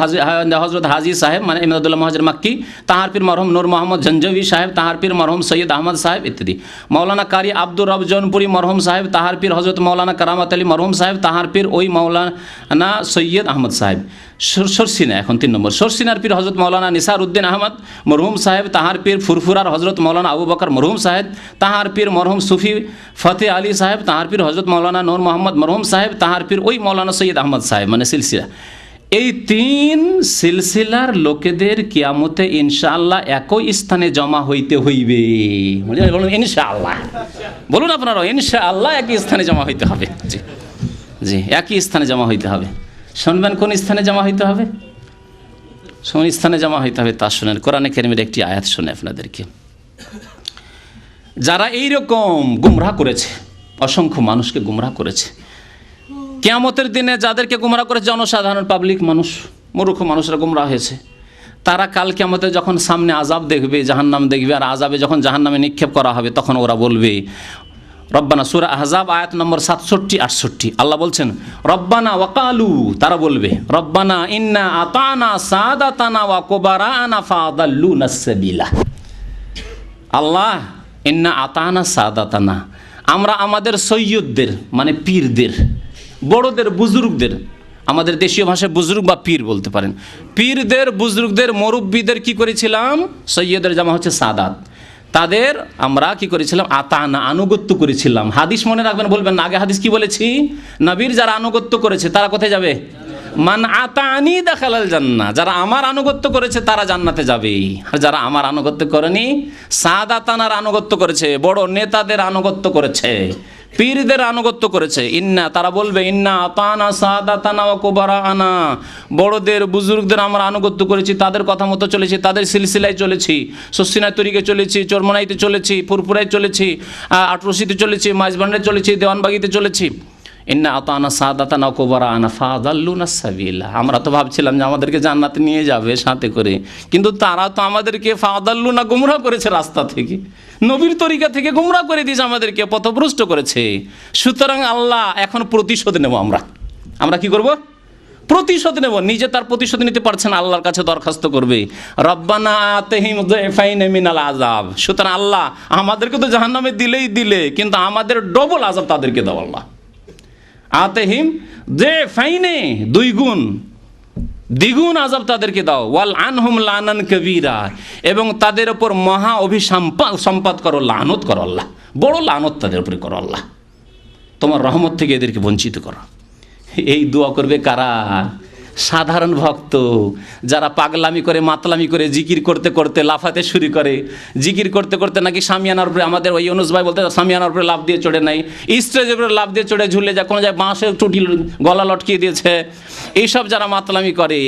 হজরত হাজি সাহেব মানে ইমদাদুল্লাহ মহাজির মাক্কি, তাহার পীর মরহুম নূর মোহাম্মদ ঝঞ্ঝাবি সাহেব, তাহার পীর মরহুম সৈয়দ আহমদ সাহেব ইত্যাদি। মৌলানা কারি আব্দুর রব জৌনপুরি মরহুম সাহেব, তাহার পীর হজরত মৌলানা কারামত আলী মরহুম সাহেব, তাহার পীর ওই মৌলানা সৈয়দ আহমদ সাহেব। সরসিনা, এখন 3 নম্বর, সরসিনার পীর হজরত মৌলানা নিসার উদ্দিন আহমদ মরহুম সাহেব, তাহার পীর ফুরফুরার হজরত মৌলানা আবু বকর মরহুম সাহেব, তাহার পীর মরহুম সুফি ফতে আলী সাহেব, তাহার পীর হজরত মৌলানা নূর মোহাম্মদ মরহুম সাহেব, তাহার পীর ওই মৌলানা সৈয়দ আহমদ সাহেব, মানে সিলসিলা। এই 3 সিলসিলার লোকেদের কিয়ামতে ইনশাআল্লাহ একই স্থানে জমা হইতে হইবে। বলুন ইনশাআল্লাহ, বলুন আপনারা ইনশাআল্লাহ একই স্থানে জমা হইতে হবে। জি জি, একই স্থানে জমা হইতে হবে। শুনবেন কোন স্থানে জমা হইতে হবে? কোন স্থানে জমা হইতে হবে তা শুনেন। কোরআনে কারীমের একটি আয়াত শুনে আপনাদেরকে। যারা এইরকম গুমরাহ করেছে, অসংখ্য মানুষকে গুমরাহ করেছে, কিয়ামতের দিনে যাদেরকে গুমরাহ করেছে জনসাধারণ, পাবলিক মানুষ, মূর্খ মানুষরা গুমরাহ হয়েছে, তারা কাল কিয়ামতে যখন সামনে আযাব দেখবে, জাহান্নাম দেখবে, আর আযাবে যখন জাহান্নামে নিক্ষেপ করা হবে, তখন ওরা বলবে রব্বানা, সূরা আহজাব আয়াত নম্বর 67-68, আল্লাহ বলছেন রব্বানা ওয়াকালু, তারা বলবে রব্বানা ইন্না আতানা সাদাতানা ওয়া কুবারানা ফাদাল্লুনা সাবিলা। আল্লাহ, ইন্না আতানা সাদাতানা, আমরা আমাদের সৈয়দদের মানে পীরদের, বড়দের, বুজুর্গদের, আমাদের দেশীয় ভাষায় বুজুর্গ বা পীর বলতে পারেন, পীরদের, বুজুর্গদের, মুরব্বীদের কি করেছিলাম? সৈয়দের জামা হচ্ছে সাদাত। তাদের আমরা কি করেছিলাম? আতানা, আনুগত্য করেছিলাম। হাদিস মনে রাখবেন, বলবেন না আগে হাদিস কি বলেছি? নবীর যারা আনুগত্য করেছে তারা কোথায় যাবে? মান আতানি দাখালাল জান্নাহ, যারা আমার আনুগত্য করেছে তারা জান্নাতে যাবে। আর যারা আমার আনুগত্য করেনি, সাদাতানার আনুগত্য করেছে, বড় নেতাদের আনুগত্য করেছে, পীরদের আনুগত্য করেছে, ইন্না, তারা বলবে ইন্না আতানা সাদাতানা ওয়া কুবারানা, বড়দের, বুজুর্গদের আমরা আনুগত্য করেছি, তাদের কথা মতো চলেছি, তাদের সিলসিলায় চলেছি, সসিনায় তরিকে চলেছি, চরমনাইতে চলেছি, ফুরফুরায় চলেছি, আটরশিতে চলেছি, মাইজবান্ডে চলেছি, দেওয়ানবাগিতে চলেছি। ইন্না আতানা সাদাতানা ওয়া কুবারানা ফাদাল্লুনা সাবিলা, আমরা তো ভাবছিলাম যে আমাদেরকে জান্নাতে নিয়ে যাবে সাথে করে, কিন্তু তারা তো আমাদেরকে ফাদাল্লুনা গুমরাহ করেছে, রাস্তা থেকে, নবীর তরিকা থেকে গুমরাহ করে দিয়েছে, আমাদেরকে পথভ্রষ্ট করেছে। সুতরাং আল্লাহ এখন প্রতিশোধ নেব। আমরা কি করব? প্রতিশোধ নেব। নিজে তার প্রতিশোধ নিতে পারছে না, আল্লাহর কাছে দরখাস্ত করবে রব্বানা আতিহিম যিফাইন মিনাল আযাব। সুতরাং আল্লাহ, আমাদেরকে তো জাহান্নামে দিলে, কিন্তু আমাদের ডবল আযাব তাদেরকে দাও আল্লাহ। আতিহিম যিফাইনে, 2 গুণ, দ্বিগুণ আযাব তাদেরকে দাও। ওয়াল আনহুম লানান কবীরা, এবং তাদের উপর মহা অভিসম্পাত করো, লানত করো আল্লাহ, বড় লানত তাদের উপরে করো আল্লাহ, তোমার রহমত থেকে এদেরকে বঞ্চিত করো। এই দোয়া করবে কারা? সাধারণ ভক্ত, যারা পাগলামি করে মাতলামি করে জিকির করতে করতে লাফাতে শুরু করে, জিকির করতে করতে নাকি সামিয়ানার উপরে, আমাদের ওই অনুজ ভাই বলতে সামিয়ানার উপরে লাফ দিয়ে চড়ে নাই, স্টেজের উপরে লাফ দিয়ে চড়ে ঝুলে যায়, কোনো যায় বাঁশের চুটি গলা লটকিয়ে দিয়েছে। এইসব যারা মাতলামি করে,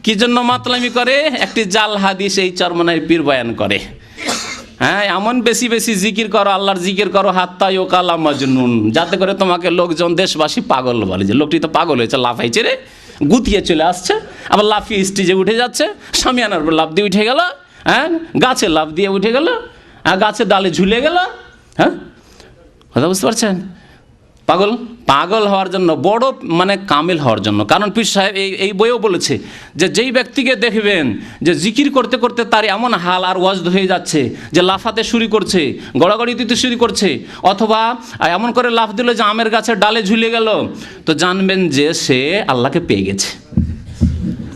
কি জন্য মাতলামি করে? একটি জাল হাদিস এই চরমনায় পীর বয়ান করে। হ্যাঁ, এমন বেশি বেশি জিকির করো, আল্লাহর জিকির করো, হাত্তা ইউকালা মাজনুন, যাতে করে তোমাকে লোকজন দেশবাসী পাগল বলে যে লোকটি তো পাগল হয়েছে, লাফাইছে রে, গুতিয়ে চলে আসছে, আবার লাফিয়ে স্টেজে উঠে যাচ্ছে, সামিয়ানার উপর লাফ দিয়ে উঠে গেল, হ্যাঁ, গাছে লাফ দিয়ে উঠে গেল, হ্যাঁ, গাছের ডালে ঝুলে গেল। হ্যাঁ, কথা বুঝতে পারছেন? পাগল, পাগল হওয়ার জন্য, বড় মানে কামেল হওয়ার জন্য। কারণ পীর সাহেব এই বইও বলেছে যে যেই ব্যক্তিকে দেখবেন যে জিকির করতে করতে তার এমন হাল আর ওয়াজদ হয়ে যাচ্ছে যে লাফাতে শুরু করছে, গড়াগড়ি দিতে শুরু করছে, অথবা এমন করে লাফ দিল যে আমের গাছের ডালে ঝুলে গেল, তো জানবেন যে সে আল্লাহকে পেয়ে গেছে,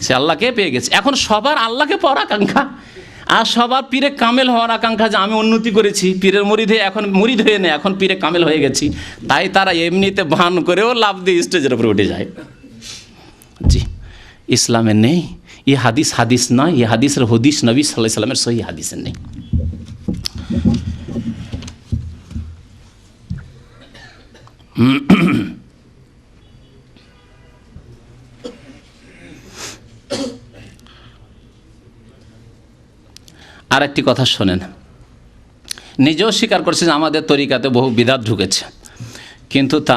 সে আল্লাহকে পেয়ে গেছে। এখন সবার আল্লাহকে পাওয়ার আকাঙ্ক্ষা, আর সবার পীরে কামেল হওয়ার আকাঙ্ক্ষা, যে আমি উন্নতি করেছি, পীরের মুরিদ হয়ে, এখন মুরিদ হয়ে নেই, এখন পীরে কামেল হয়ে গেছি, তাই তারা এমনিতে ভান করেও লাভ দিয়ে স্টেজের উপরে উঠে যায়। জি, ইসলামে নেই এই হাদিস, হাদিস নয়, এই হাদিসের হদিস নবী সাল্লাল্লাহু আলাইহি সাল্লামের সহি হাদিসের নেই। আর একটি কথা শোনেন, নিজেও স্বীকার করছে যে আমাদের তরিকাতে বহু বিদাত ঢুকেছে, কিন্তু তা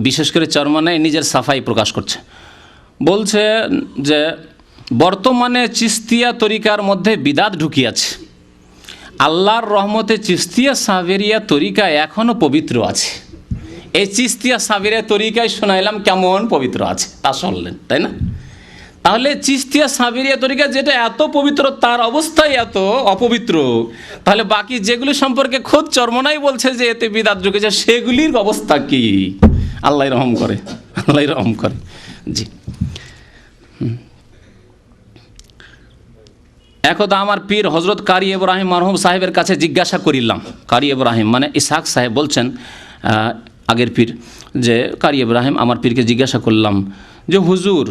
বিশেষ করে চরমনায় নিজের সাফাই প্রকাশ করছে। বলছে যে বর্তমানে চিস্তিয়া তরিকার মধ্যে বিদাত ঢুকিয়াছে, আল্লাহর রহমতে চিস্তিয়া সাবেরিয়া তরিকা এখনও পবিত্র আছে। এই চিস্তিয়া সাবেরিয়া তরিকায় শোনাইলাম কেমন পবিত্র আছে, তা শুনলেন, তাই না? তাহলে চিস্তিয়া সাবেরিয়া তরিকা যেটা এত পবিত্র, তার অবস্থাই এত অপবিত্র, তাহলে বাকি যেগুলি সম্পর্কে খোদ চরমনাই বলছে যে এতে বিদাত ঢুকেছে, সেগুলির অবস্থা কি? আল্লাহ রহম করে, আল্লাহ রহম করে। জি, একদা আমার পীর হজরত কারি ইব্রাহিম মরহুম সাহেবের কাছে জিজ্ঞাসা করিলাম, কারি ইব্রাহিম মানে ইসহাক সাহেব বলছেন আগের পীর, যে কারি ইব্রাহিম আমার পীরকে জিজ্ঞাসা করলাম যে হুজুর,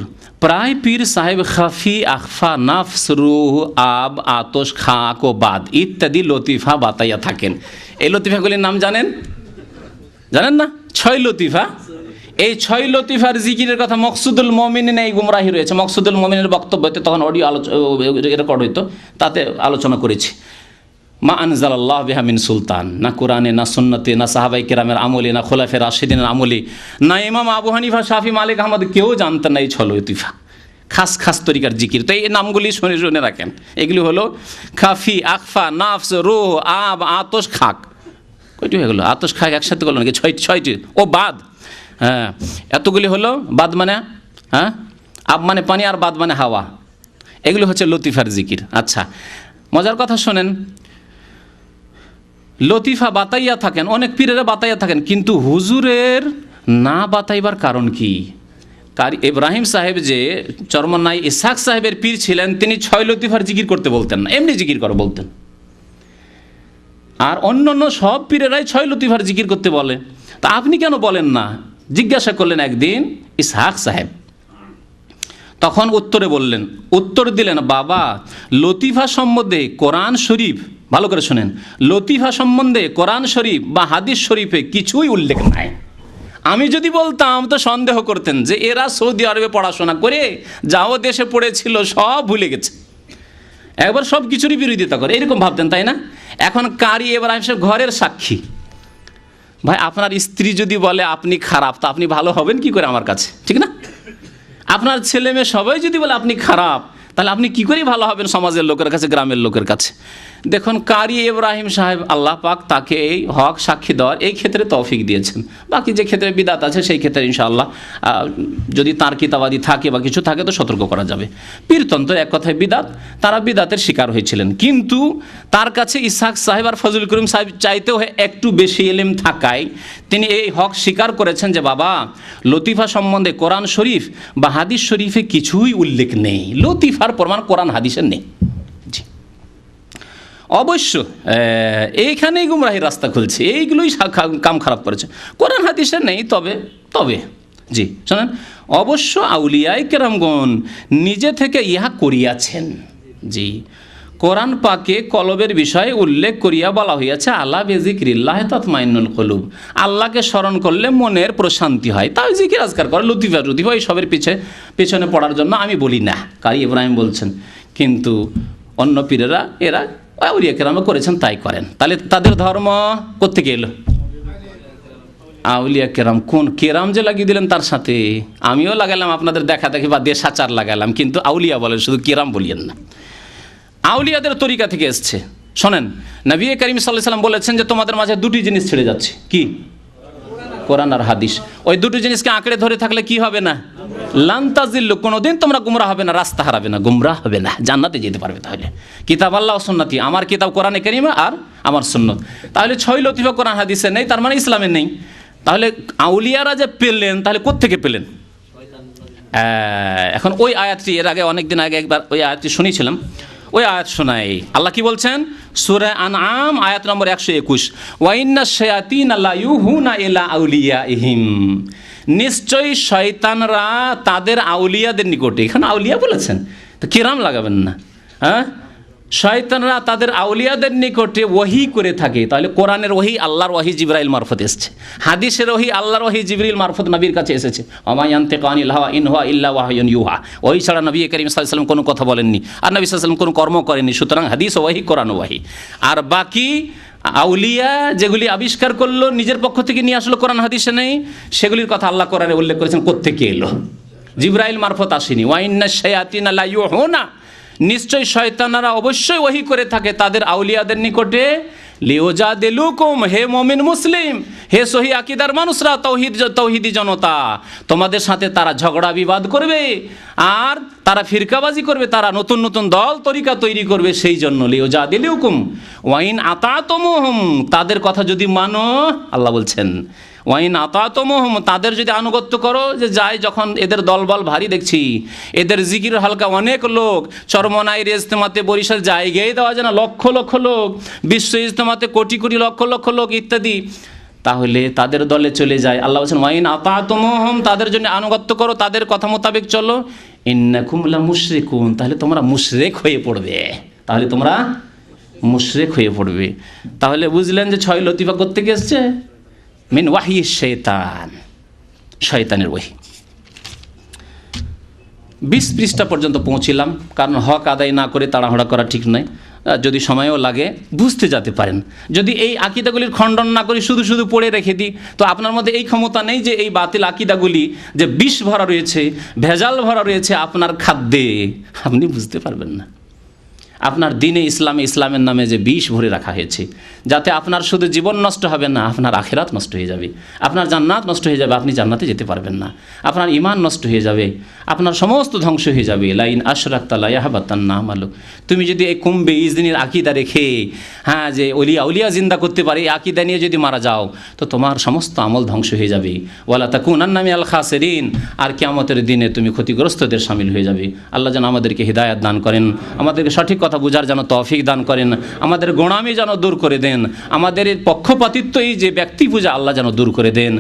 প্রায় পীর সাহেব খাফি, আখফা, নাফস, রুহ, আব, আতশ, খাক ও বাদ ইত্যাদি লতিফা বাতাইয়া থাকেন। এই লতিফাগুলির নাম জানেন? জানেন না? 6 লতিফা। এই 6 লতিফার জিকিরের কথা মকসুদুল মুমিনিন এই গুমরাহি রয়েছে। মকসুদুল মুমিনের বক্তব্যতে তখন অডিও রেকর্ড হইতো, তাতে আলোচনা করেছি। মা আনজালাল্লাহ বিহা মিন সুলতান, না কোরআনে, না সুন্নতে, না সাহাবাই কেরামের আমলে, না খোলাফে রাশিদিনের আমলে, না ইমাম আবু হানিফা, শাফি, মালিক, আহমদ কেউ জানতেন না এই 6 লতিফা, খাস খাস তরিকার জিকির। তো এই নামগুলি শুনে শুনে রাখেন। এগুলি হলো খাফি, আখফা, নাফস, রুহ, আব, আতশ, খাক। কয়টি হয়ে গেলো? আতশ, খাক একসাথে করলো নাকি? 6টি। ও বাদ, হ্যাঁ, এতগুলি হলো। বাদ মানে, হ্যাঁ, আব মানে পানি, আর বাদ মানে হাওয়া। এগুলো হচ্ছে লতিফার জিকির। আচ্ছা, মজার কথা শোনেন, লতিফা বাতাইয়া থাকেন, অনেক পীরেরা বাতাইয়া থাকেন, কিন্তু হুজুরের না বাতাইবার কারণ কি? কারি ইব্রাহিম সাহেব যে চরমনাই ইসহাক সাহেবের পীর ছিলেন, তিনি 6 লতিফার জিকির করতে বলতেন না, এমনি জিকির করো বলতেন। আর অন্য সব পীরেরাই 6 লতিফার জিকির করতে বলে, তা আপনি কেন বলেন না? জিজ্ঞাসা করলেন একদিন ইসহাক সাহেব। তখন উত্তর দিলেন, বাবা, লতিফা সম্বন্ধে কোরআন শরীফ, ভালো করে শোনেন, লতিফা সম্বন্ধে কোরআন শরীফ বা হাদিস শরীফে কিছুই উল্লেখ নাই। আমি যদি বলতাম তো সন্দেহ করতেন যে এরা সৌদি আরবে পড়াশোনা করে যাও দেশে পড়েছিল সব ভুলে গেছে, একবার সব কিছুরই বিরোধিতা করে, এরকম ভাবতেন, তাই না? এখন কারি ইব্রাহিম সাহেব ঘরের সাক্ষী। ভাই, আপনার স্ত্রী যদি বলে আপনি খারাপ, তা আপনি ভালো হবেন কি করে আমার কাছে, ঠিক না? আপনার ছেলে মেয়ে সবাই যদি বলে আপনি খারাপ, তাহলে আপনি কি করে ভালো হবেন সমাজের লোকের কাছে, গ্রামের লোকের কাছে? দেখুন কারি ইব্রাহিম সাহেব আল্লাহ পাক তাকে এই হক সাক্ষী দেওয়ার এই ক্ষেত্রে তৌফিক দিয়েছেন। বাকি যে ক্ষেত্রে বিদাত আছে সেই ক্ষেত্রে ইনশাআল্লাহ যদি তার কিতাবাদি থাকে বা কিছু থাকে তো সতর্ক করা যাবে। পীরতন্ত্র এক কথায় বিদাত, তারা বিদাতের শিকার হয়েছিলেন, কিন্তু তার কাছে ইসহাক সাহেব আর ফজলুল করিম সাহেব চাইতেও একটু বেশি ইলম থাকায় তিনি এই হক স্বীকার করেছেন যে বাবা লতিফা সম্বন্ধে কোরআন শরীফ বা হাদিস শরীফে কিছুই উল্লেখ নেই, লতিফার প্রমাণ কোরআন হাদিসে নেই। অবশ্য এইখানেই গুমরাহির রাস্তা খুলছে, এইগুলোই কাম খারাপ করেছে, কোরআন হাদিসে নেই। তবে জি শোনেন, অবশ্য আউলিয়ায়ে কেরামগণ নিজে থেকে ইহা করিয়াছেন। জি, কোরআন পাকে কলবের বিষয়ে উল্লেখ করিয়া বলা হইয়াছে আলা বিযিকরিল্লাহ তাতমাইন্নুল কুলুব, আল্লাহকে স্মরণ করলে মনের প্রশান্তি হয়। তাই জিকির আজকার করে, লতিফা এইসবের পেছনে পড়ার জন্য আমি বলি না, কারি ইব্রাহিম বলছেন। কিন্তু অন্য পীরেরা এরা আউলিয়া কেরামে করেছেন তাই করেন। তাহলে তাদের ধর্ম কোত্থেকে এলো? আউলিয়া কেরাম। কোন কেরাম যে লাগিয়ে দিলেন তার সাথে, আমিও লাগালাম আপনাদের দেখা দেখি বা দেশাচার লাগালাম, কিন্তু আউলিয়া বলেন, শুধু কেরাম বলিয়েন না। আউলিয়াদের তরিকা থেকে এসছে। শোনেন, নবী করিম সাল্লাল্লাহু আলাইহি ওয়াসাল্লাম বলেছেন যে তোমাদের মাঝে দুটি জিনিস ছেড়ে যাচ্ছে, কি? কোরআন আর হাদিস। ওই দুটো জিনিসকে আঁকড়ে ধরে থাকলে কি হবে না? লান তাজিল্লু, কোনোদিন তোমরা গুমরাহ হবে না, রাস্তা হারাবে না, গুমরাহ হবে না, জান্নাতে যেতে পারবে। তাহলে কিতাব আল্লাহ ও সুন্নতি, আমার কিতাব কোরআনে কারিমা আর আমার সুন্নত। তাহলে 6 লতিফা কোরআন হাদিসে নেই, তার মানে ইসলামে নেই। তাহলে আউলিয়ারা যে পেলেন, তাহলে কোত্থেকে পেলেন? এখন ওই আয়াতটি এর আগে অনেকদিন আগে একবার ওই আয়াতটি শুনেছিলাম, ওই আয়াত শোনাই। আল্লাহ কি বলছেন? সূরা আনআম আয়াত নম্বর 121, ওয়া ইন্নাশ শায়াতিনা লা ইউহুনা ইলা আউলিয়াইহিম, নিশ্চয়ই শয়তানরা তাদের আউলিয়াদের নিকটে, এখানে আউলিয়া বলেছেন তো কিরাম লাগাবেন না, হ্যাঁ, শয়তানরা তাদের আউলিয়াদের নিকটে ওহী করে থাকে। তাহলে কোরআনের ওহী আল্লাহর ওহী জিবরাইল মারফত এসেছে, হাদিসের ওহী আল্লাহর ওহী জিবরিল মারফত নবীর কাছে এসেছে। ওমা ইয়ানতিকু আনিল হাওয়া ইন হুয়া ইল্লা ওয়াহয়ুন ইউহা, ওই ছাড়া নবী করিম সাল্লাল্লাহু আলাইহি ওয়াসাল্লাম কোনো কথা বলেননি, আর নবী সাল্লাল্লাহু আলাইহি ওয়াসাল্লাম কোনো কর্ম করেননি। সুতরাং হাদিস ওহী, কোরআন ওহী। আর বাকি আউলিয়া যেগুলি আবিষ্কার করলো, নিজের পক্ষ থেকে নিয়ে আসলো, কোরআন হাদিসে নেই, সেগুলির কথা আল্লাহ কোরআনে উল্লেখ করেছেন কোত্থেকে এলো? জিবরাইল মারফত আসেনি। ওয়া ইন্নাশ শায়াতিনা লা ইউহুনা, নিশ্চয় শয়তানরা অবশ্যই ওহী করে থাকে তাদের আউলিয়াদের নিকটে, লিউজাদিলুকুম, হে মুমিন মুসলিম, হে সহি আকীদার মানুষরা, তৌহিদি জনতা, তোমাদের সাথে তারা ঝগড়া বিবাদ করবে, আর তারা ফিরকাবাজি করবে, তারা নতুন নতুন দল তরিকা তৈরি করবে। সেই জন্য লিউজাদিলুকুম ওয়া ইন আতাতুমুহুম, তাদের কথা যদি মানো, আল্লাহ বলছেন ওয়াইন আতাতুমুহুম, তাদের যদি আনুগত্য করো, যে যায় যখন এদের দলবল ভারী দেখছি, এদের জিকির হালকা অনেক লোক, চরমনাইয়ের ইজতেমাতে বরিশাল জায়গায় দেওয়া যায় না, লক্ষ লক্ষ লোক, বিশ্ব ইজতেমাতে কোটি কোটি লক্ষ লক্ষ লোক ইত্যাদি, তাহলে তাদের দলে চলে যায়। আল্লাহ বলছেন ওয়াইন আতাতুমুহুম, তাদের জন্য আনুগত্য করো, তাদের কথা মোতাবেক চলো, ইন্নাকুম লা মুশরিকুন, তাহলে তোমরা মুশরিক হয়ে পড়বে, তাহলে তোমরা মুশরিক হয়ে পড়বে। তাহলে বুঝলেন যে 6 লতিফা করতে এসছে মিন ওয়াহি শয়তান, শয়তানের ওহী। 20 পৃষ্ঠা পর্যন্ত পৌঁছিলাম, কারণ হক আদায় না করে তাড়াহুড়া করা ঠিক নয়, যদি সময়ও লাগে বুঝতে যেতে পারেন। যদি এই আকিদাগুলির খণ্ডন না করি, শুধু শুধু পড়ে রেখে দিই, তো আপনার মধ্যে এই ক্ষমতা নেই যে এই বাতিল আকিদাগুলি যে বিষ ভরা রয়েছে, ভেজাল ভরা রয়েছে আপনার খাদ্যে, আপনি বুঝতে পারবেন না। আপনার দিনে ইসলামের নামে যে বিষ ভরে রাখা হয়েছে, যাতে আপনার শুধু জীবন নষ্ট হবে না, আপনার আখিরাত নষ্ট হয়ে যাবে, আপনার জান্নাত নষ্ট হয়ে যাবে, আপনি জান্নাতে যেতে পারবেন না, আপনার ঈমান নষ্ট হয়ে যাবে, আপনার সমস্ত ধ্বংস হয়ে যাবে। লাইন আশরাকতা লা ইয়াহবাতান্না আমালুক, তুমি যদি এই কুম্বে ইজদিনের আকিদা রেখে, হ্যাঁ, যে ওলিয়া জিন্দা করতে পারে, এই আকিদা নিয়ে যদি মারা যাও, তো তোমার সমস্ত আমল ধ্বংস হয়ে যাবে। ওয়ালা তাকুনান্না মিনাল খাসিরিন, আর কিয়ামতের দিনে তুমি ক্ষতিগ্রস্তদের শামিল হয়ে যাবে। আল্লাহ যেন আমাদেরকে হিদায়াত দান করেন, আমাদেরকে সঠিক কথা বুঝার যেন তৌফিক দান করেন, আমাদের গোঁড়ামি যেন দূর করে দেন, আমাদের পক্ষপাতিত্ব এই যে ব্যক্তি পূজা আল্লাহ যেন দূর করে দেন,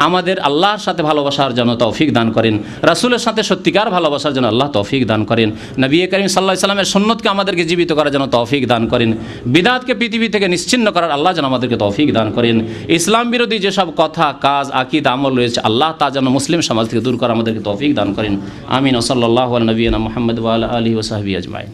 আমাদের আল্লাহর সাথে ভালোবাসার যেন তৌফিক দান করেন, রাসূলের সাথে সত্যিকার ভালোবাসার জন্য আল্লাহ তৌফিক দান করেন, নবী করিম সাল্লাল্লাহু আলাইহি ওয়াসাল্লামের সুন্নতকে আমাদেরকে জীবিত করার জন্য তৌফিক দান করেন, বিদআতকে পৃথিবী থেকে নিশ্চিহ্ন করার আল্লাহ যেন আমাদেরকে তৌফিক দান করেন, ইসলাম বিরোধী যেসব কথা, কাজ, আকীদা, আমল রয়েছে আল্লাহ তা যেন মুসলিম সমাজ থেকে দূর করা আমাদেরকে তৌফিক দান করেন। আমিন। সাল্লাল্লাহু আলা নবিয়িনা মুহাম্মদ ওয়া আলা আলিহি ওয়া সাহবিহি আজমাইন।